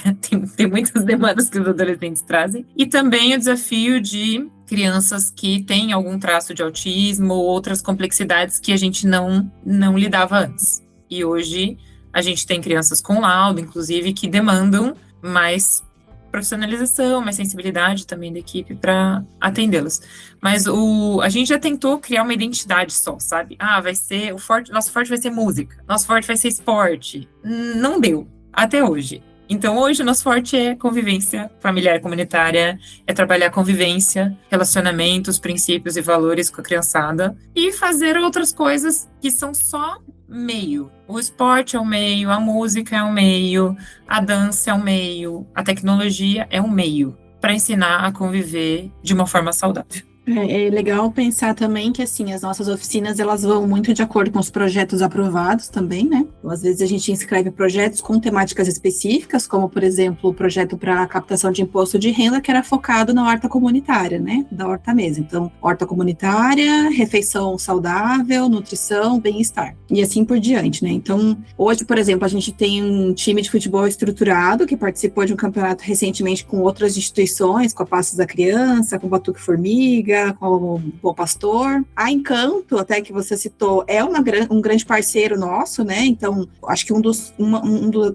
tem muitas demandas que os adolescentes trazem. E também o desafio de crianças que têm algum traço de autismo ou outras complexidades que a gente não lidava antes. E hoje a gente tem crianças com laudo, inclusive, que demandam mais profissionalização, mais sensibilidade também da equipe para atendê-las. Mas a gente já tentou criar uma identidade só, sabe? Vai ser nosso forte vai ser música, nosso forte vai ser esporte. Não deu, até hoje. Então, hoje, o nosso forte é convivência familiar comunitária, é trabalhar convivência, relacionamentos, princípios e valores com a criançada e fazer outras coisas que são só meio. O esporte é um meio, a música é um meio, a dança é um meio, a tecnologia é um meio para ensinar a conviver de uma forma saudável. É legal pensar também que, assim, as nossas oficinas, elas vão muito de acordo com os projetos aprovados também, né? Então, às vezes a gente inscreve projetos com temáticas específicas, como, por exemplo, o projeto para captação de imposto de renda, que era focado na horta comunitária, né? Da horta mesa. Então, horta comunitária, refeição saudável, nutrição, bem-estar. E assim por diante, né? Então, hoje, por exemplo, a gente tem um time de futebol estruturado que participou de um campeonato recentemente com outras instituições, com a Passos da Criança, com o Batuque Formiga, com o Bom Pastor. A Encanto, até que você citou, é um grande parceiro nosso, né? Então, acho que uma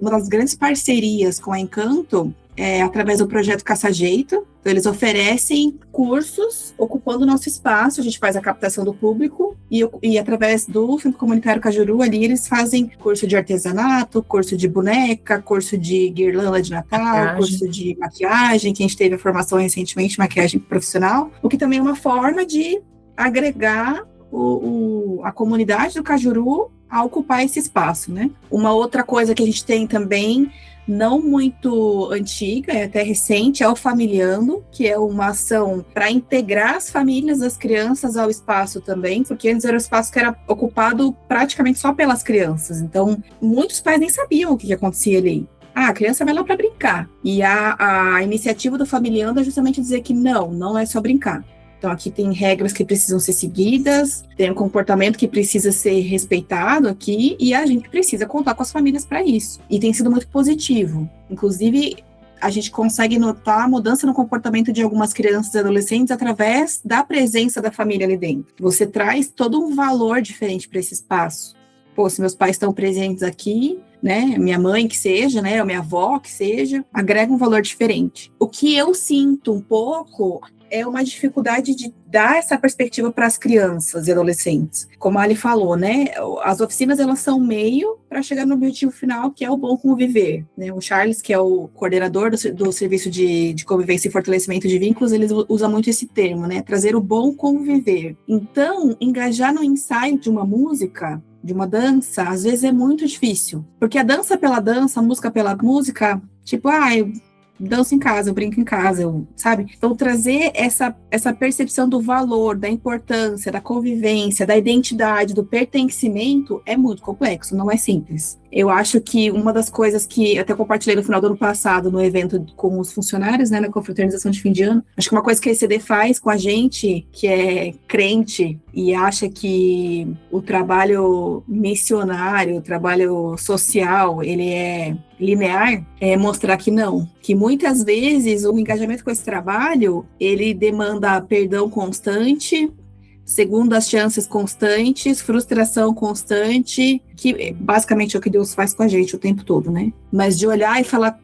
das grandes parcerias com a Encanto é através do projeto Caça-Jeito. Então, eles oferecem cursos ocupando o nosso espaço, a gente faz a captação do público e através do Centro Comunitário Cajuru, ali eles fazem curso de artesanato, curso de boneca, curso de guirlanda de Natal, curso de maquiagem, que a gente teve a formação recentemente, maquiagem profissional, o que também é uma forma de agregar a comunidade do Cajuru a ocupar esse espaço, né? Uma outra coisa que a gente tem também, não muito antiga, é até recente, é o Familiando, que é uma ação para integrar as famílias das crianças ao espaço também, porque antes era um espaço que era ocupado praticamente só pelas crianças, então muitos pais nem sabiam o que acontecia ali. A criança vai lá para brincar, e a iniciativa do Familiando é justamente dizer que não é só brincar. Então, aqui tem regras que precisam ser seguidas, tem um comportamento que precisa ser respeitado aqui, e a gente precisa contar com as famílias para isso. E tem sido muito positivo. Inclusive, a gente consegue notar a mudança no comportamento de algumas crianças e adolescentes através da presença da família ali dentro. Você traz todo um valor diferente para esse espaço. Pô, se meus pais estão presentes aqui, né, minha mãe que seja, né, ou minha avó que seja, agrega um valor diferente. O que eu sinto um pouco é uma dificuldade de dar essa perspectiva para as crianças e adolescentes. Como a Ali falou, né, as oficinas, elas são meio para chegar no objetivo final, que é o bom conviver, né? O Charles, que é o coordenador do Serviço de Convivência e Fortalecimento de Vínculos, ele usa muito esse termo, né, trazer o bom conviver. Então, engajar no ensaio de uma música, de uma dança, às vezes é muito difícil, porque a dança pela dança, a música pela música, tipo, eu danço em casa, eu brinco em casa, sabe? Então, trazer essa percepção do valor, da importância, da convivência, da identidade, do pertencimento é muito complexo, não é simples. Eu acho que uma das coisas que até compartilhei no final do ano passado, no evento com os funcionários, né, na confraternização de fim de ano, acho que uma coisa que a ECD faz com a gente, que é crente e acha que o trabalho missionário, o trabalho social, ele é linear, é mostrar que não, que muitas vezes o engajamento com esse trabalho, ele demanda perdão constante, segundas chances constantes, frustração constante, que basicamente é o que Deus faz com a gente o tempo todo, né? Mas de olhar e falar,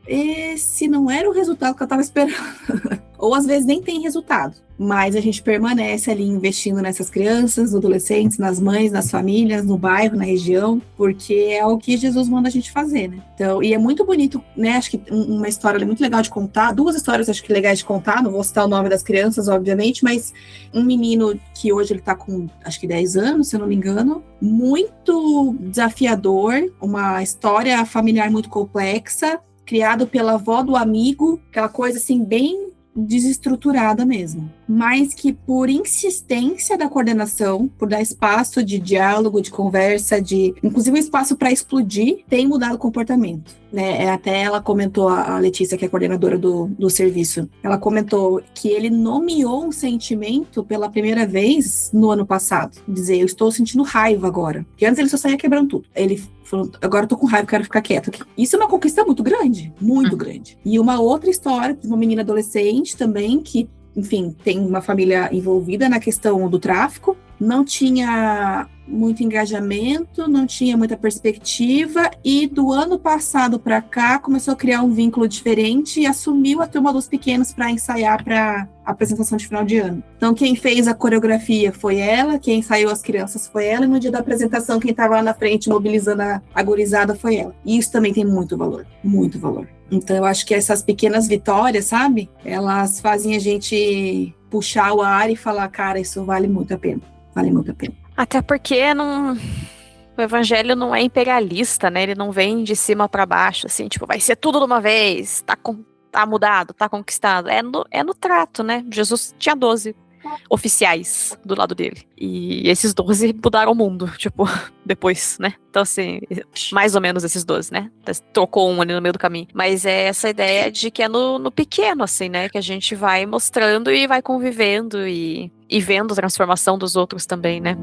esse não era o resultado que eu estava esperando. Ou às vezes nem tem resultado, mas a gente permanece ali investindo nessas crianças, nos adolescentes, nas mães, nas famílias, no bairro, na região, porque é o que Jesus manda a gente fazer, né? Então, e é muito bonito, né? Acho que uma história muito legal de contar, 2 histórias acho que legais de contar, não vou citar o nome das crianças, obviamente, mas um menino que hoje ele tá com, acho que 10 anos, se eu não me engano, muito desafiador, uma história familiar muito complexa, criado pela avó do amigo, aquela coisa assim, bem desestruturada mesmo, mas que por insistência da coordenação, por dar espaço de diálogo, de conversa, de inclusive um espaço para explodir, tem mudado o comportamento, né? Até ela comentou, a Letícia, que é coordenadora do serviço, ela comentou que ele nomeou um sentimento pela primeira vez no ano passado, dizer, eu estou sentindo raiva agora, porque antes ele só saía quebrando tudo, ele falou, agora eu tô com raiva, quero ficar quieto aqui. Isso é uma conquista muito grande, muito grande. E uma outra história de uma menina adolescente também, que, enfim, tem uma família envolvida na questão do tráfico, não tinha muito engajamento, não tinha muita perspectiva, e do ano passado para cá começou a criar um vínculo diferente e assumiu a turma dos pequenos para ensaiar para a apresentação de final de ano. Então quem fez a coreografia foi ela, quem ensaiou as crianças foi ela, e no dia da apresentação quem estava lá na frente mobilizando a gurizada foi ela. E isso também tem muito valor, muito valor. Então eu acho que essas pequenas vitórias, sabe, elas fazem a gente puxar o ar e falar, cara, isso vale muito a pena. Vale muito a pena. Até porque o evangelho não é imperialista, né? Ele não vem de cima para baixo, assim, tipo, vai ser tudo de uma vez, tá mudado, tá conquistado. É no trato, né? Jesus tinha 12 oficiais do lado dele. E esses 12 mudaram o mundo, tipo, depois, né? Então, assim, mais ou menos esses 12, né? Trocou um ali no meio do caminho. Mas é essa ideia de que é no pequeno, assim, né? Que a gente vai mostrando e vai convivendo e vendo a transformação dos outros também, né?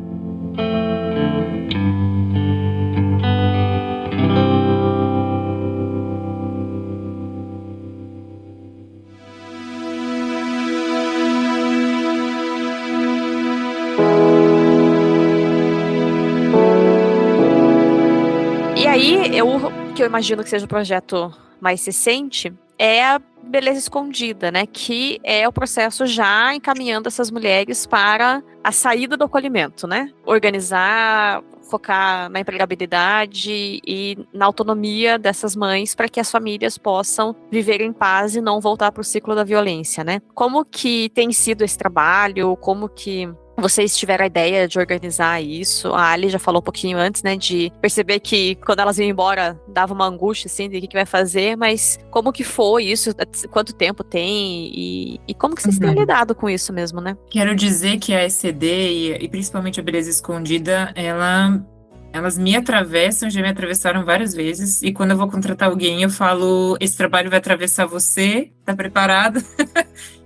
E aí, o que eu imagino que seja o projeto mais recente é a Beleza Escondida, né? Que é o processo já encaminhando essas mulheres para a saída do acolhimento, né? Organizar, focar na empregabilidade e na autonomia dessas mães para que as famílias possam viver em paz e não voltar para o ciclo da violência, né? Como que tem sido esse trabalho? Como que vocês tiveram a ideia de organizar isso? A Ali já falou um pouquinho antes, né, de perceber que quando elas iam embora dava uma angústia, assim, de o que vai fazer, mas como que foi isso? Quanto tempo tem? E como que vocês têm lidado com isso mesmo, né? Quero dizer que a ECD e principalmente a Beleza Escondida, elas me atravessam, já me atravessaram várias vezes, e quando eu vou contratar alguém, eu falo, esse trabalho vai atravessar você, tá preparado?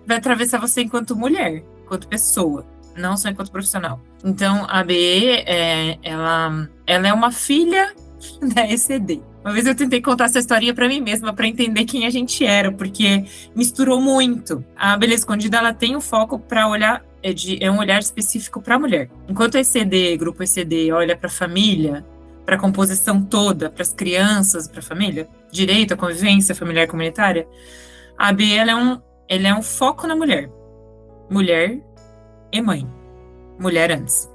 Vai atravessar você enquanto mulher, enquanto pessoa, não só enquanto profissional. Então, a BE, ela é uma filha da ECD. Uma vez eu tentei contar essa historinha para mim mesma, para entender quem a gente era, porque misturou muito. A Beleza Escondida, ela tem um foco para olhar, é um olhar específico para a mulher. Enquanto a ECD, grupo ECD, olha para a família, para a composição toda, para as crianças, para a família, direito à convivência familiar comunitária, a BE, ela é um foco na mulher. Mulher e mãe. Mulher antes.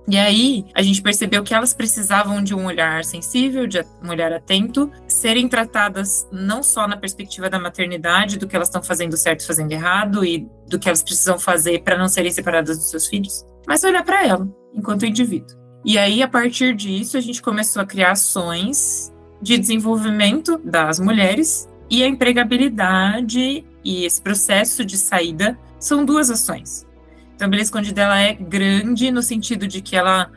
E aí, a gente percebeu que elas precisavam de um olhar sensível, de um olhar atento, serem tratadas não só na perspectiva da maternidade, do que elas estão fazendo certo e fazendo errado, e do que elas precisam fazer para não serem separadas dos seus filhos, mas olhar para ela, enquanto indivíduo. E aí, a partir disso, a gente começou a criar ações de desenvolvimento das mulheres, e a empregabilidade e esse processo de saída são 2 ações. Então, a Beleza Escondida, ela é grande no sentido de que ela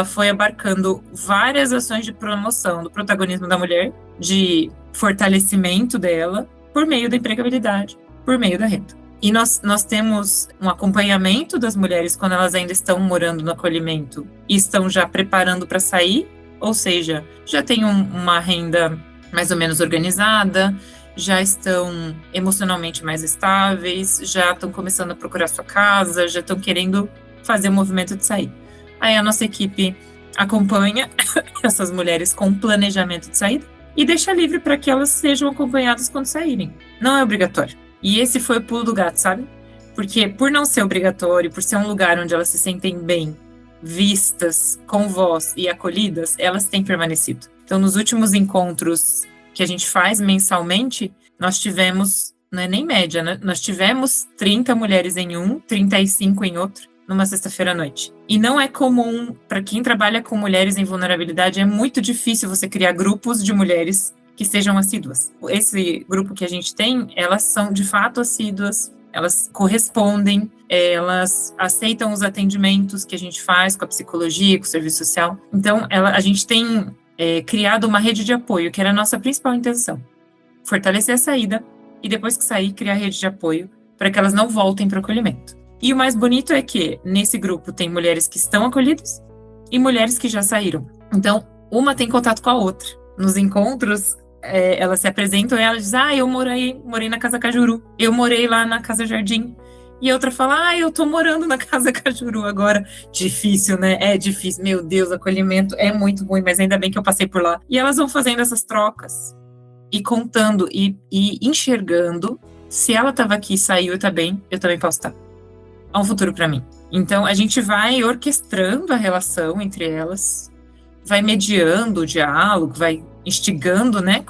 foi abarcando várias ações de promoção do protagonismo da mulher, de fortalecimento dela, por meio da empregabilidade, por meio da renda. E nós temos um acompanhamento das mulheres quando elas ainda estão morando no acolhimento e estão já preparando para sair, ou seja, já tem uma renda mais ou menos organizada, já estão emocionalmente mais estáveis, já estão começando a procurar sua casa, já estão querendo fazer o movimento de sair. Aí a nossa equipe acompanha essas mulheres com planejamento de saída, e deixa livre para que elas sejam acompanhadas quando saírem. Não é obrigatório. E esse foi o pulo do gato, sabe? Porque por não ser obrigatório, por ser um lugar onde elas se sentem bem, vistas, com voz e acolhidas, elas têm permanecido. Então, nos últimos encontros que a gente faz mensalmente, nós tivemos, não é nem média, né? Nós tivemos 30 mulheres em um, 35 em outro, numa sexta-feira à noite. E não é comum, para quem trabalha com mulheres em vulnerabilidade, é muito difícil você criar grupos de mulheres que sejam assíduas. Esse grupo que a gente tem, elas são de fato assíduas, elas correspondem, elas aceitam os atendimentos que a gente faz com a psicologia, com o serviço social. Então, a gente tem criado uma rede de apoio, que era a nossa principal intenção. Fortalecer a saída e depois que sair, criar rede de apoio para que elas não voltem para o acolhimento. E o mais bonito é que nesse grupo tem mulheres que estão acolhidas e mulheres que já saíram. Então, uma tem contato com a outra. Nos encontros, elas se apresentam e elas dizem, eu morei na Casa Cajuru, eu morei lá na Casa Jardim. E a outra fala, eu tô morando na Casa Cajuru agora. Difícil, né? É difícil. Meu Deus, acolhimento é muito ruim, mas ainda bem que eu passei por lá. E elas vão fazendo essas trocas e contando e enxergando. Se ela tava aqui e saiu e tá bem, eu também posso estar. Há um futuro para mim. Então, a gente vai orquestrando a relação entre elas, vai mediando o diálogo, vai instigando, né,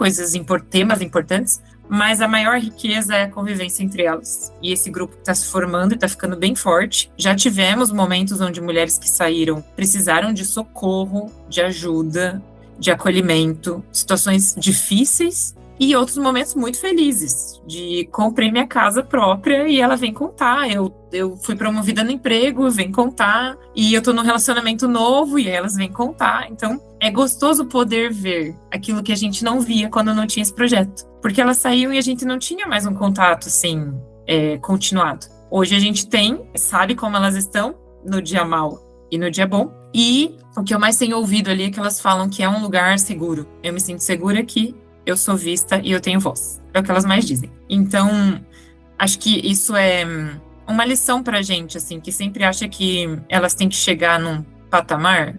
temas importantes, mas a maior riqueza é a convivência entre elas. E esse grupo está se formando e está ficando bem forte. Já tivemos momentos onde mulheres que saíram precisaram de socorro, de ajuda, de acolhimento, situações difíceis e outros momentos muito felizes, de comprei minha casa própria e ela vem contar, eu fui promovida no emprego, vem contar, e eu tô num relacionamento novo e elas vêm contar. Então, é gostoso poder ver aquilo que a gente não via quando não tinha esse projeto, porque elas saíam e a gente não tinha mais um contato, assim, continuado. Hoje a gente sabe como elas estão no dia mal e no dia bom, e o que eu mais tenho ouvido ali é que elas falam que é um lugar seguro. Eu me sinto segura aqui, eu sou vista e eu tenho voz. É o que elas mais dizem. Então, acho que isso é uma lição pra gente, assim, que sempre acha que elas têm que chegar num patamar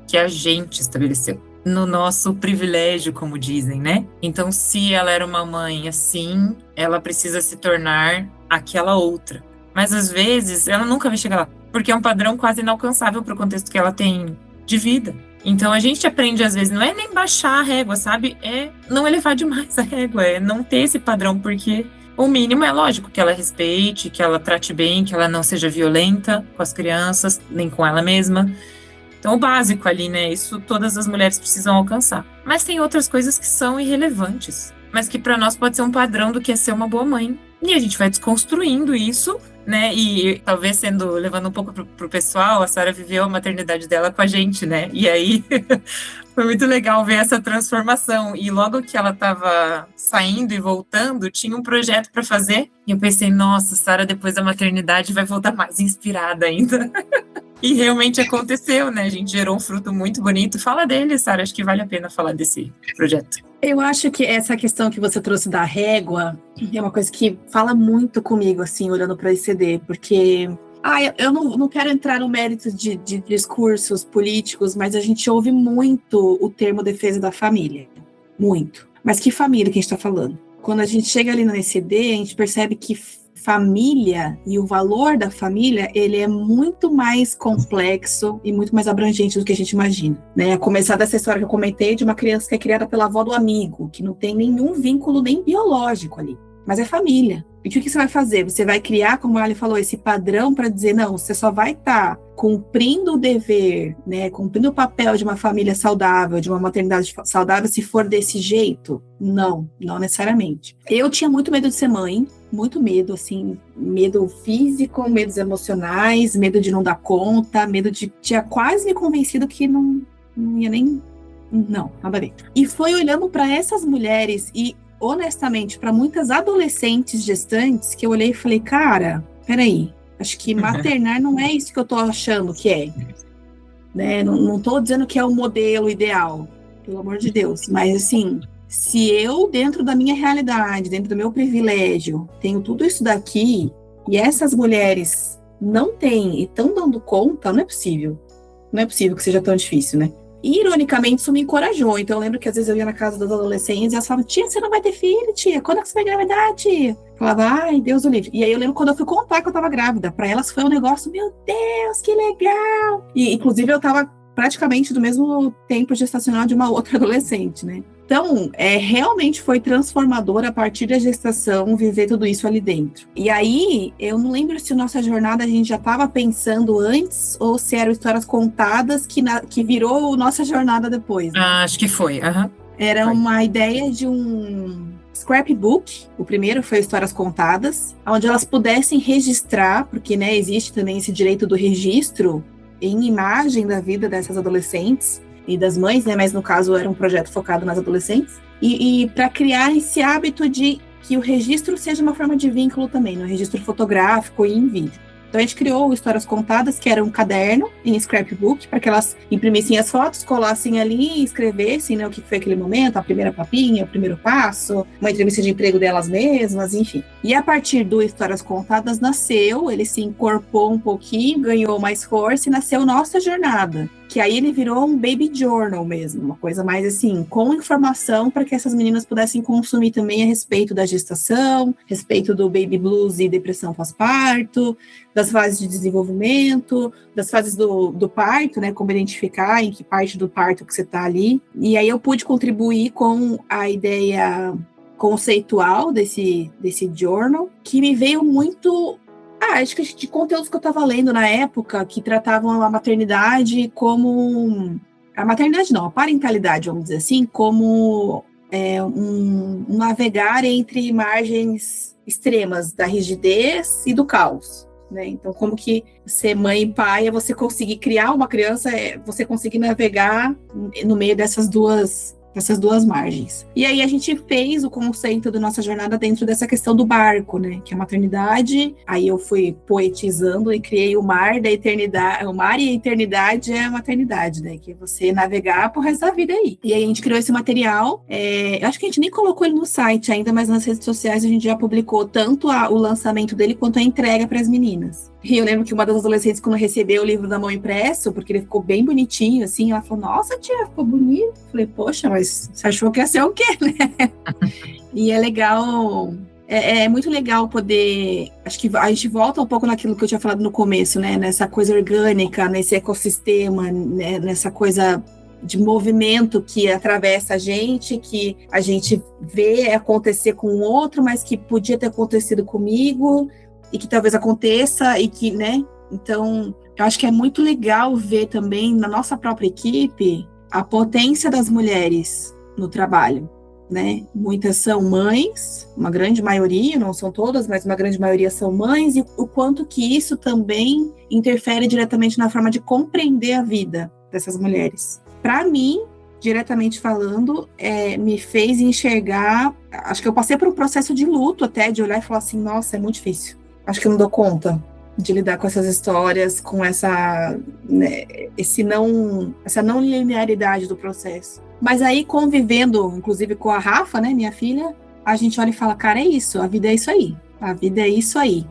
que a gente estabeleceu. No nosso privilégio, como dizem, né? Então, se ela era uma mãe assim, ela precisa se tornar aquela outra. Mas, às vezes, ela nunca vai chegar lá. Porque é um padrão quase inalcançável pro contexto que ela tem de vida. Então, a gente aprende, às vezes, não é nem baixar a régua, sabe? É não elevar demais a régua, é não ter esse padrão, porque o mínimo é lógico que ela respeite, que ela trate bem, que ela não seja violenta com as crianças, nem com ela mesma. Então, o básico ali, né? Isso todas as mulheres precisam alcançar. Mas tem outras coisas que são irrelevantes, mas que para nós pode ser um padrão do que é ser uma boa mãe. E a gente vai desconstruindo isso, né, e talvez levando um pouco pro pessoal, a Sara viveu a maternidade dela com a gente, né, e aí foi muito legal ver essa transformação, e logo que ela estava saindo e voltando, tinha um projeto para fazer, e eu pensei, nossa, Sara depois da maternidade vai voltar mais inspirada ainda. E realmente aconteceu, né? A gente gerou um fruto muito bonito. Fala dele, Sara, acho que vale a pena falar desse projeto. Eu acho que essa questão que você trouxe da régua é uma coisa que fala muito comigo, assim, olhando para esse CD, porque eu não quero entrar no mérito de discursos políticos, mas a gente ouve muito o termo defesa da família. Muito. Mas que família que a gente está falando? Quando a gente chega ali no ECD, a gente percebe que família e o valor da família, ele é muito mais complexo e muito mais abrangente do que a gente imagina, né? A começar dessa história que eu comentei de uma criança que é criada pela avó do amigo, que não tem nenhum vínculo nem biológico ali, mas é família. E o que você vai fazer? Você vai criar, como a Ali falou, esse padrão para dizer, não, você só vai estar cumprindo o dever, né, cumprindo o papel de uma família saudável, de uma maternidade saudável, se for desse jeito? Não necessariamente. Eu tinha muito medo de ser mãe, muito medo, assim, medo físico, medos emocionais, medo de não dar conta, tinha quase me convencido que não ia nem, não, nada a ver. E foi olhando para essas mulheres e, honestamente, para muitas adolescentes gestantes, que eu olhei e falei, cara, peraí, acho que maternar não é isso que eu tô achando que é, né? Não tô dizendo que é o modelo ideal, pelo amor de Deus, mas assim, se eu, dentro da minha realidade, dentro do meu privilégio, tenho tudo isso daqui, e essas mulheres não têm e estão dando conta, não é possível que seja tão difícil, né? E, ironicamente, isso me encorajou. Então, eu lembro que às vezes eu ia na casa dos adolescentes e elas falavam, tia, você não vai ter filho, tia? Quando é que você vai engravidar, tia? Eu falava, ai, Deus o livre. E aí eu lembro quando eu fui contar que eu tava grávida. Pra elas foi um negócio, meu Deus, que legal! E, inclusive, eu tava praticamente do mesmo tempo gestacional de uma outra adolescente, né? Então, realmente foi transformador a partir da gestação viver tudo isso ali dentro. E aí, eu não lembro se Nossa Jornada a gente já estava pensando antes ou se eram histórias contadas que virou Nossa Jornada depois. Né? Acho que foi. Era uma ideia de um scrapbook, o primeiro foi Histórias Contadas, onde elas pudessem registrar, porque né, existe também esse direito do registro em imagem da vida dessas adolescentes, e das mães, né? Mas no caso era um projeto focado nas adolescentes. E para criar esse hábito de que o registro seja uma forma de vínculo também, no registro fotográfico e em vídeo. Então a gente criou Histórias Contadas, que era um caderno em scrapbook, para que elas imprimissem as fotos, colassem ali e escrevessem, né, o que foi aquele momento, a primeira papinha, o primeiro passo, uma entrevista de emprego delas mesmas, enfim. E a partir do Histórias Contadas nasceu, ele se incorporou um pouquinho, ganhou mais força e nasceu Nossa Jornada, que aí ele virou um baby journal mesmo, uma coisa mais assim, com informação para que essas meninas pudessem consumir também a respeito da gestação, respeito do baby blues e depressão pós-parto, das fases de desenvolvimento, das fases do parto, né, como identificar em que parte do parto que você está ali. E aí eu pude contribuir com a ideia conceitual desse journal, que me veio muito... acho que de conteúdos que eu estava lendo na época, que tratavam a maternidade como... A maternidade não, a parentalidade, vamos dizer assim, como um navegar entre margens extremas da rigidez e do caos. Né? Então, como que ser mãe e pai é você conseguir criar uma criança, você conseguir navegar no meio dessas duas margens. E aí a gente fez o conceito da Nossa Jornada dentro dessa questão do barco, né? Que é a maternidade. Aí eu fui poetizando e criei o mar da eternidade. O mar e a eternidade é a maternidade, né? Que é você navegar pro resto da vida aí. E aí a gente criou esse material. Eu acho que a gente nem colocou ele no site ainda, mas nas redes sociais a gente já publicou tanto o lançamento dele quanto a entrega para as meninas. E eu lembro que uma das adolescentes, quando recebeu o livro da mão impresso, porque ele ficou bem bonitinho, assim, ela falou, nossa, tia, ficou bonito. Eu falei, poxa, mas você achou que ia ser o quê, né? E é legal, é muito legal poder, acho que a gente volta um pouco naquilo que eu tinha falado no começo, né? Nessa coisa orgânica, nesse ecossistema, né? Nessa coisa de movimento que atravessa a gente, que a gente vê acontecer com o outro, mas que podia ter acontecido comigo, e que talvez aconteça, e que, né? Então, eu acho que é muito legal ver também na nossa própria equipe a potência das mulheres no trabalho, né? Muitas são mães, uma grande maioria, não são todas, mas uma grande maioria são mães, e o quanto que isso também interfere diretamente na forma de compreender a vida dessas mulheres. Para mim, diretamente falando, me fez enxergar, acho que eu passei por um processo de luto até, de olhar e falar assim, nossa, é muito difícil. Acho que eu não dou conta de lidar com essas histórias, com essa, né, essa não linearidade do processo. Mas aí, convivendo, inclusive com a Rafa, né, minha filha, a gente olha e fala, cara, é isso, a vida é isso aí. A vida é isso aí.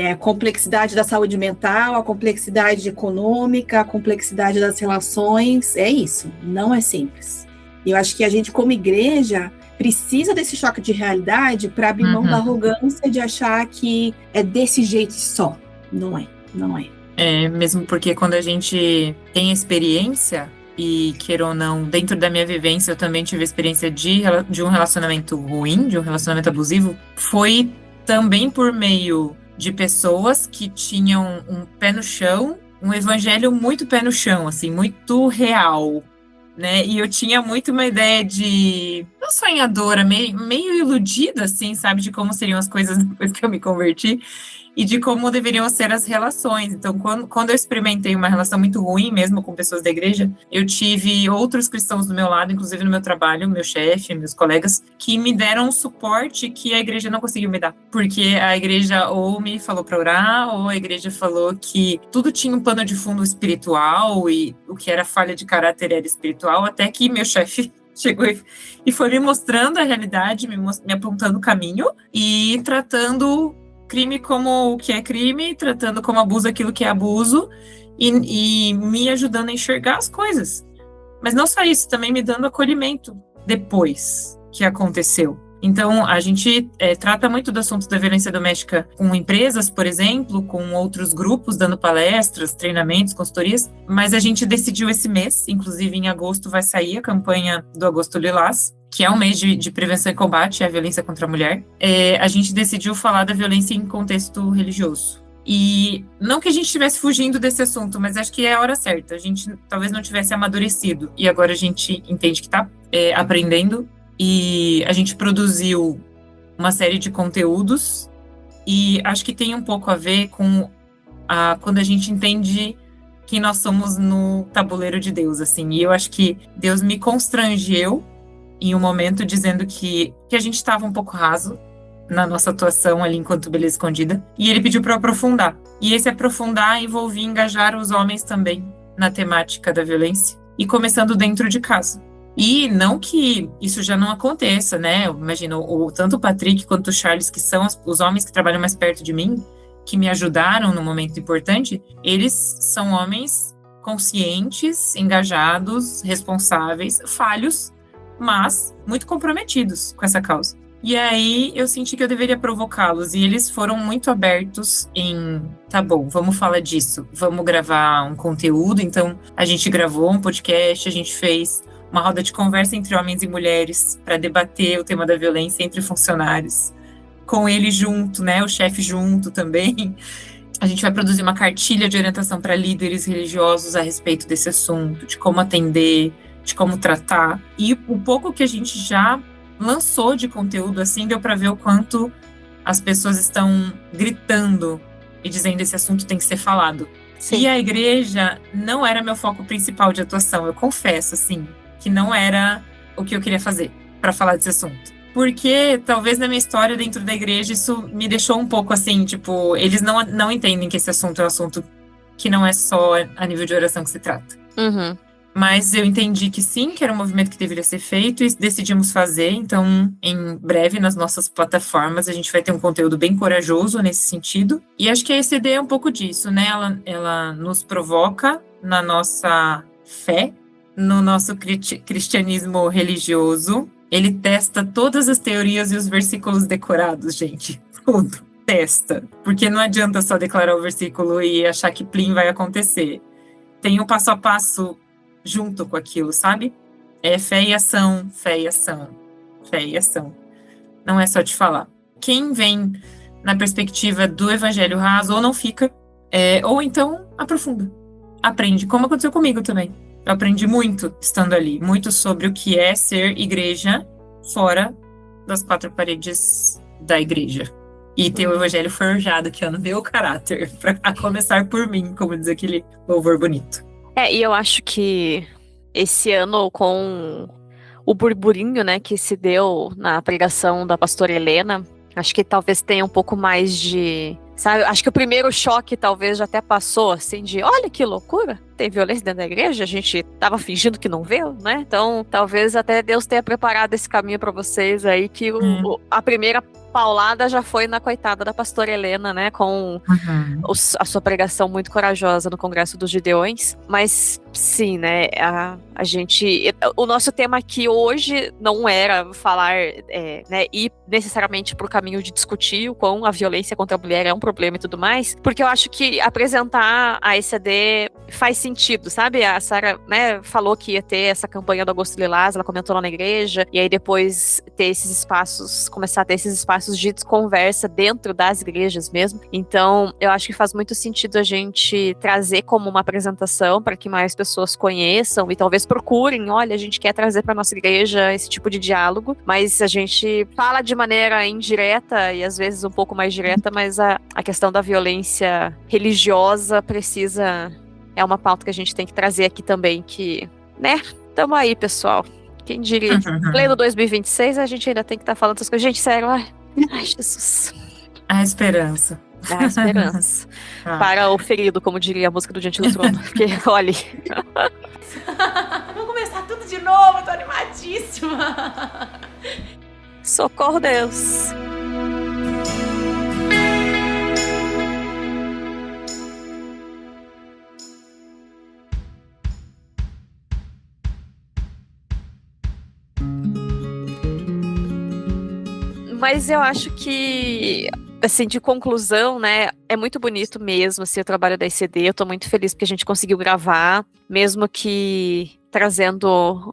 A complexidade da saúde mental, a complexidade econômica, a complexidade das relações, é isso. Não é simples. E eu acho que a gente, como igreja, precisa desse choque de realidade para abrir mão da arrogância de achar que é desse jeito só. Não é. Mesmo porque quando a gente tem experiência, e queira ou não, dentro da minha vivência, eu também tive experiência de um relacionamento ruim, de um relacionamento abusivo, foi também por meio de pessoas que tinham um pé no chão, um evangelho muito pé no chão, assim, muito real, né? E eu tinha muito uma ideia de... não sonhadora, meio iludida, assim, sabe? De como seriam as coisas depois que eu me converti. E de como deveriam ser as relações. Então, quando eu experimentei uma relação muito ruim, mesmo com pessoas da igreja, eu tive outros cristãos do meu lado, inclusive no meu trabalho, meu chefe, meus colegas, que me deram um suporte que a igreja não conseguiu me dar. Porque a igreja ou me falou para orar, ou a igreja falou que tudo tinha um pano de fundo espiritual, e o que era falha de caráter era espiritual, até que meu chefe chegou e foi me mostrando a realidade, me apontando o caminho, e tratando crime como o que é crime, tratando como abuso aquilo que é abuso, e me ajudando a enxergar as coisas. Mas não só isso, também me dando acolhimento depois que aconteceu. Então, a gente trata muito do assunto da violência doméstica com empresas, por exemplo, com outros grupos, dando palestras, treinamentos, consultorias, mas a gente decidiu esse mês, inclusive em agosto vai sair a campanha do Agosto Lilás, que é um mês de prevenção e combate à violência contra a mulher. A gente decidiu falar da violência em contexto religioso. E não que a gente estivesse fugindo desse assunto, mas acho que é a hora certa. A gente talvez não tivesse amadurecido, e agora a gente entende que está aprendendo. E a gente produziu uma série de conteúdos e acho que tem um pouco a ver com quando a gente entende quem nós somos no tabuleiro de Deus, assim. E eu acho que Deus me constrangeu em um momento dizendo que a gente estava um pouco raso na nossa atuação ali enquanto Beleza Escondida. E ele pediu para eu aprofundar. E esse aprofundar envolvia engajar os homens também na temática da violência. E começando dentro de casa. E não que isso já não aconteça, né? Imagina, tanto o Patrick quanto o Charles, que são os homens que trabalham mais perto de mim, que me ajudaram num momento importante, eles são homens conscientes, engajados, responsáveis, falhos, mas muito comprometidos com essa causa. E aí eu senti que eu deveria provocá-los, e eles foram muito abertos em, tá bom, vamos falar disso, vamos gravar um conteúdo. Então a gente gravou um podcast, a gente fez uma roda de conversa entre homens e mulheres para debater o tema da violência entre funcionários, com ele junto, né, o chefe junto também. A gente vai produzir uma cartilha de orientação para líderes religiosos a respeito desse assunto, de como atender, de como tratar. E o pouco que a gente já lançou de conteúdo, assim, deu para ver o quanto as pessoas estão gritando e dizendo esse assunto tem que ser falado. Sim. E a igreja não era meu foco principal de atuação, eu confesso, assim, que não era o que eu queria fazer para falar desse assunto. Porque talvez na minha história dentro da igreja isso me deixou um pouco assim, tipo, eles não entendem que esse assunto é um assunto que não é só a nível de oração que se trata. Uhum. Mas eu entendi que sim, que era um movimento que deveria ser feito e decidimos fazer. Então, em breve, nas nossas plataformas, a gente vai ter um conteúdo bem corajoso nesse sentido. E acho que a ECD é um pouco disso, né? Ela nos provoca na nossa fé, no nosso cristianismo religioso. Ele testa todas as teorias e os versículos decorados, gente. Tudo. Testa. Porque não adianta só declarar o versículo e achar que plim vai acontecer. Tem um passo a passo junto com aquilo, sabe? É fé e ação, fé e ação, fé e ação. Não é só te falar. Quem vem na perspectiva do evangelho raso ou não fica, ou então aprofunda. Aprende, como aconteceu comigo também. Eu aprendi muito estando ali, muito sobre o que é ser igreja fora das quatro paredes da igreja. E ter o evangelho forjado, que é no meu caráter, a começar por mim, como diz aquele louvor bonito. E eu acho que esse ano, com o burburinho, né, que se deu na pregação da pastora Helena, acho que talvez tenha um pouco mais de... Sabe, acho que o primeiro choque talvez já até passou, assim, de olha que loucura, tem violência dentro da igreja, a gente tava fingindo que não viu, né? Então, talvez até Deus tenha preparado esse caminho para vocês aí, que a primeira paulada já foi na coitada da pastora Helena, né? Com a sua pregação muito corajosa no Congresso dos Gideões. Mas, sim, né? A gente... O nosso tema aqui hoje não era falar, né? Ir necessariamente pro caminho de discutir o quão a violência contra a mulher é um problema e tudo mais. Porque eu acho que apresentar a ECD faz sentido, sabe? A Sara, né, falou que ia ter essa campanha do Agosto Lilás, ela comentou lá na igreja, e aí depois ter esses espaços, começar a ter esses espaços de conversa dentro das igrejas mesmo. Então, eu acho que faz muito sentido a gente trazer como uma apresentação para que mais pessoas conheçam e talvez procurem, olha, a gente quer trazer para nossa igreja esse tipo de diálogo, mas a gente fala de maneira indireta e às vezes um pouco mais direta, mas a questão da violência religiosa é uma pauta que a gente tem que trazer aqui também, que, né, tamo aí, pessoal. Quem diria? Pleno 2026, a gente ainda tem que estar falando essas coisas. Gente, sério, ai, Jesus. A esperança. A esperança. Para o ferido, como diria a música do Diante do Trono. Porque, olha... Vamos começar tudo de novo, tô animadíssima. Socorro, Deus. Mas eu acho que, assim, de conclusão, né, é muito bonito mesmo, assim, o trabalho da ICD. Eu tô muito feliz porque a gente conseguiu gravar, mesmo que trazendo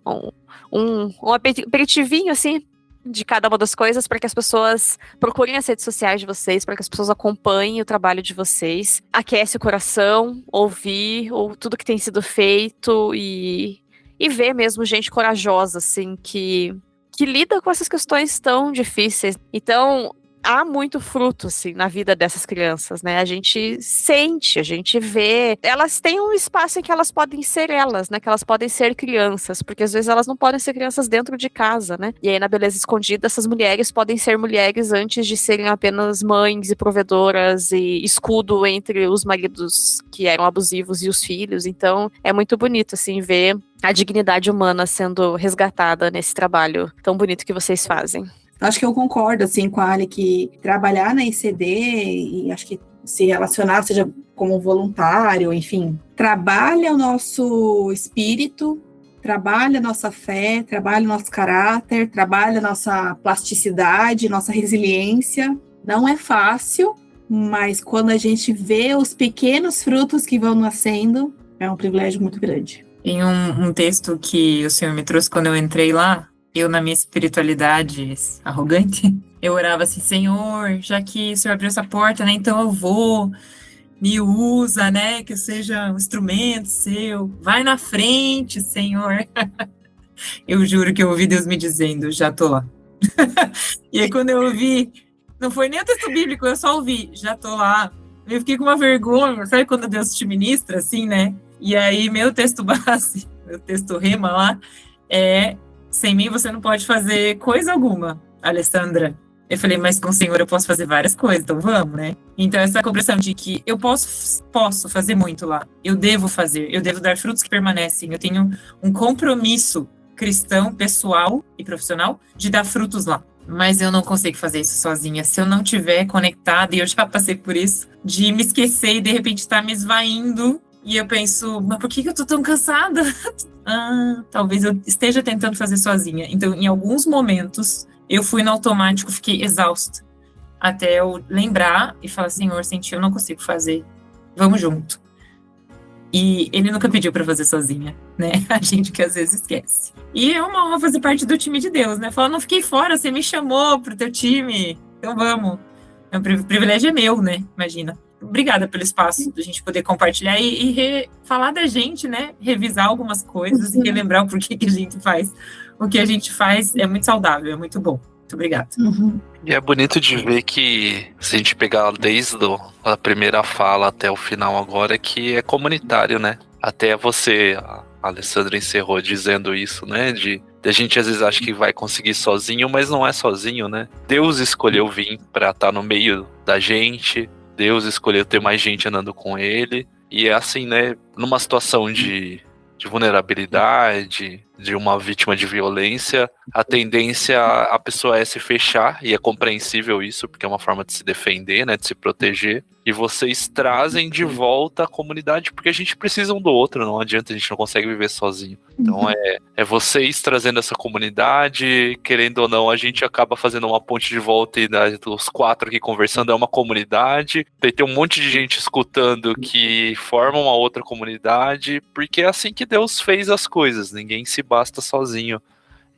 um aperitivinho, assim, de cada uma das coisas, para que as pessoas procurem as redes sociais de vocês, para que as pessoas acompanhem o trabalho de vocês. Aquece o coração, ouvir tudo que tem sido feito e ver mesmo gente corajosa, assim, que lida com essas questões tão difíceis. Então, há muito fruto, assim, na vida dessas crianças, né? A gente sente, a gente vê. Elas têm um espaço em que elas podem ser elas, né? Que elas podem ser crianças, porque às vezes elas não podem ser crianças dentro de casa, né? E aí, na Beleza Escondida, essas mulheres podem ser mulheres antes de serem apenas mães e provedoras e escudo entre os maridos que eram abusivos e os filhos. Então, é muito bonito, assim, ver a dignidade humana sendo resgatada nesse trabalho tão bonito que vocês fazem. Acho que eu concordo, assim, com a Ali, que trabalhar na ICD e acho que se relacionar, seja como voluntário, enfim, trabalha o nosso espírito, trabalha a nossa fé, trabalha o nosso caráter, trabalha a nossa plasticidade, nossa resiliência. Não é fácil, mas quando a gente vê os pequenos frutos que vão nascendo, é um privilégio muito grande. Tem um texto que o Senhor me trouxe quando eu entrei lá. Eu, na minha espiritualidade arrogante, eu orava assim: Senhor, já que o Senhor abriu essa porta, né, então eu vou, me usa, né, que eu seja um instrumento seu, vai na frente, Senhor. Eu juro que eu ouvi Deus me dizendo, já tô lá. E aí quando eu ouvi, não foi nem o texto bíblico, eu só ouvi, já tô lá. Eu fiquei com uma vergonha, sabe quando Deus te ministra, assim, né? E aí meu texto base, meu texto rema lá, é: sem mim você não pode fazer coisa alguma, Alessandra. Eu falei, mas com o Senhor eu posso fazer várias coisas, então vamos, né? Então essa compreensão de que eu posso fazer muito lá, eu devo fazer, eu devo dar frutos que permanecem, eu tenho um compromisso cristão, pessoal e profissional de dar frutos lá. Mas eu não consigo fazer isso sozinha. Se eu não estiver conectada, e eu já passei por isso, de me esquecer e de repente estar me esvaindo, e eu penso, mas por que eu tô tão cansada? Talvez eu esteja tentando fazer sozinha. Então, em alguns momentos, eu fui no automático, fiquei exausta. Até eu lembrar e falar, Senhor, sem ti eu não consigo fazer. Vamos junto. E ele nunca pediu para fazer sozinha, né? A gente que às vezes esquece. E é uma honra fazer parte do time de Deus, né? Falar, não fiquei fora, você me chamou pro teu time, então vamos. O privilégio é meu, né? Imagina. Obrigada pelo espaço da gente poder compartilhar e falar da gente, né? Revisar algumas coisas e relembrar o porquê que a gente faz. O que a gente faz é muito saudável, é muito bom. Muito obrigada. E é bonito de ver que, se a gente pegar desde a primeira fala até o final agora, que é comunitário, né? Até você, a Alessandra encerrou dizendo isso, né? A gente às vezes acha que vai conseguir sozinho, mas não é sozinho, né? Deus escolheu vir para estar no meio da gente. Deus escolheu ter mais gente andando com ele. E é assim, né? Numa situação de vulnerabilidade, de uma vítima de violência, a tendência a pessoa é se fechar, e é compreensível isso, porque é uma forma de se defender, né? De se proteger. E vocês trazem de volta a comunidade, porque a gente precisa um do outro, não adianta, a gente não consegue viver sozinho. Então é vocês trazendo essa comunidade, querendo ou não, a gente acaba fazendo uma ponte de volta, e os 4 aqui conversando, é uma comunidade. Tem um monte de gente escutando que forma uma outra comunidade, porque é assim que Deus fez as coisas, ninguém se basta sozinho.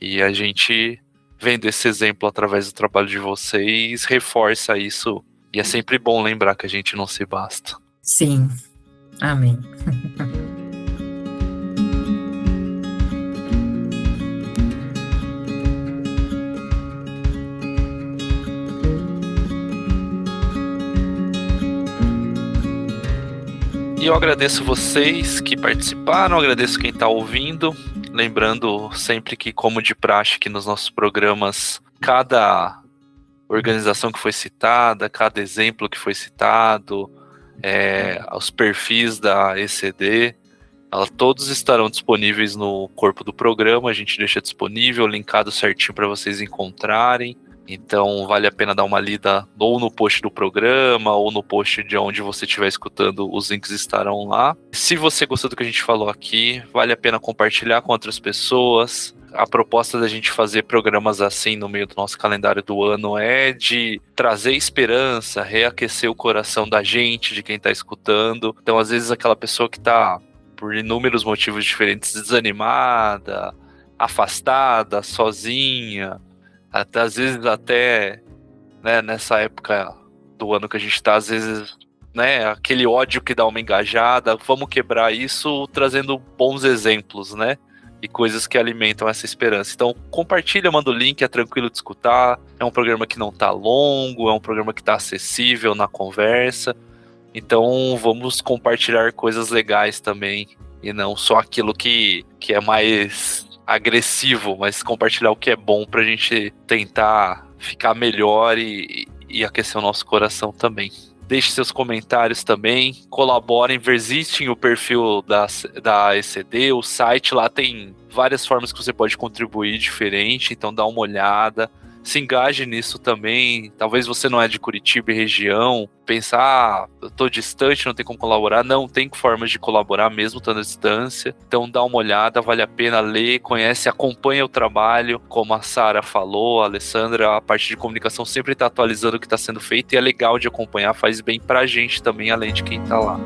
E a gente, vendo esse exemplo através do trabalho de vocês, reforça isso. E é sempre bom lembrar que a gente não se basta. Sim. Amém. E eu agradeço vocês que participaram, agradeço quem está ouvindo. Lembrando sempre que, como de praxe aqui nos nossos programas, cada organização que foi citada, cada exemplo que foi citado, os perfis da ECD, todos estarão disponíveis no corpo do programa. A gente deixa disponível, linkado certinho para vocês encontrarem. Então vale a pena dar uma lida ou no post do programa ou no post de onde você estiver escutando, os links estarão lá. Se você gostou do que a gente falou aqui, vale a pena compartilhar com outras pessoas. A proposta da gente fazer programas assim no meio do nosso calendário do ano é de trazer esperança, reaquecer o coração da gente, de quem tá escutando. Então, às vezes, aquela pessoa que tá, por inúmeros motivos diferentes, desanimada, afastada, sozinha, até, às vezes até, né, nessa época do ano que a gente tá, às vezes, né, aquele ódio que dá uma engajada, vamos quebrar isso trazendo bons exemplos, né, e coisas que alimentam essa esperança. Então, compartilha, manda o link, é tranquilo de escutar, é um programa que não tá longo, é um programa que tá acessível na conversa, então vamos compartilhar coisas legais também, e não só aquilo que é mais agressivo, mas compartilhar o que é bom pra gente tentar ficar melhor e aquecer o nosso coração também. Deixe seus comentários também, colaborem, visitem o perfil da ECD, o site, lá tem várias formas que você pode contribuir diferente, então dá uma olhada, se engaje nisso também. Talvez você não é de Curitiba e região, pensar, eu tô distante, não tem como colaborar. Não, tem formas de colaborar mesmo estando à distância. Então dá uma olhada, vale a pena ler, conhece, acompanha o trabalho. Como a Sara falou, a Alessandra, a parte de comunicação sempre tá atualizando o que tá sendo feito e é legal de acompanhar, faz bem pra gente também, além de quem tá lá.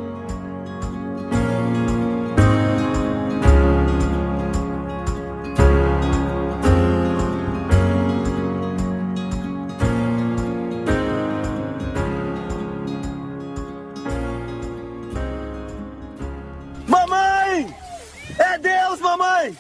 Mamãe! É Deus, mamãe!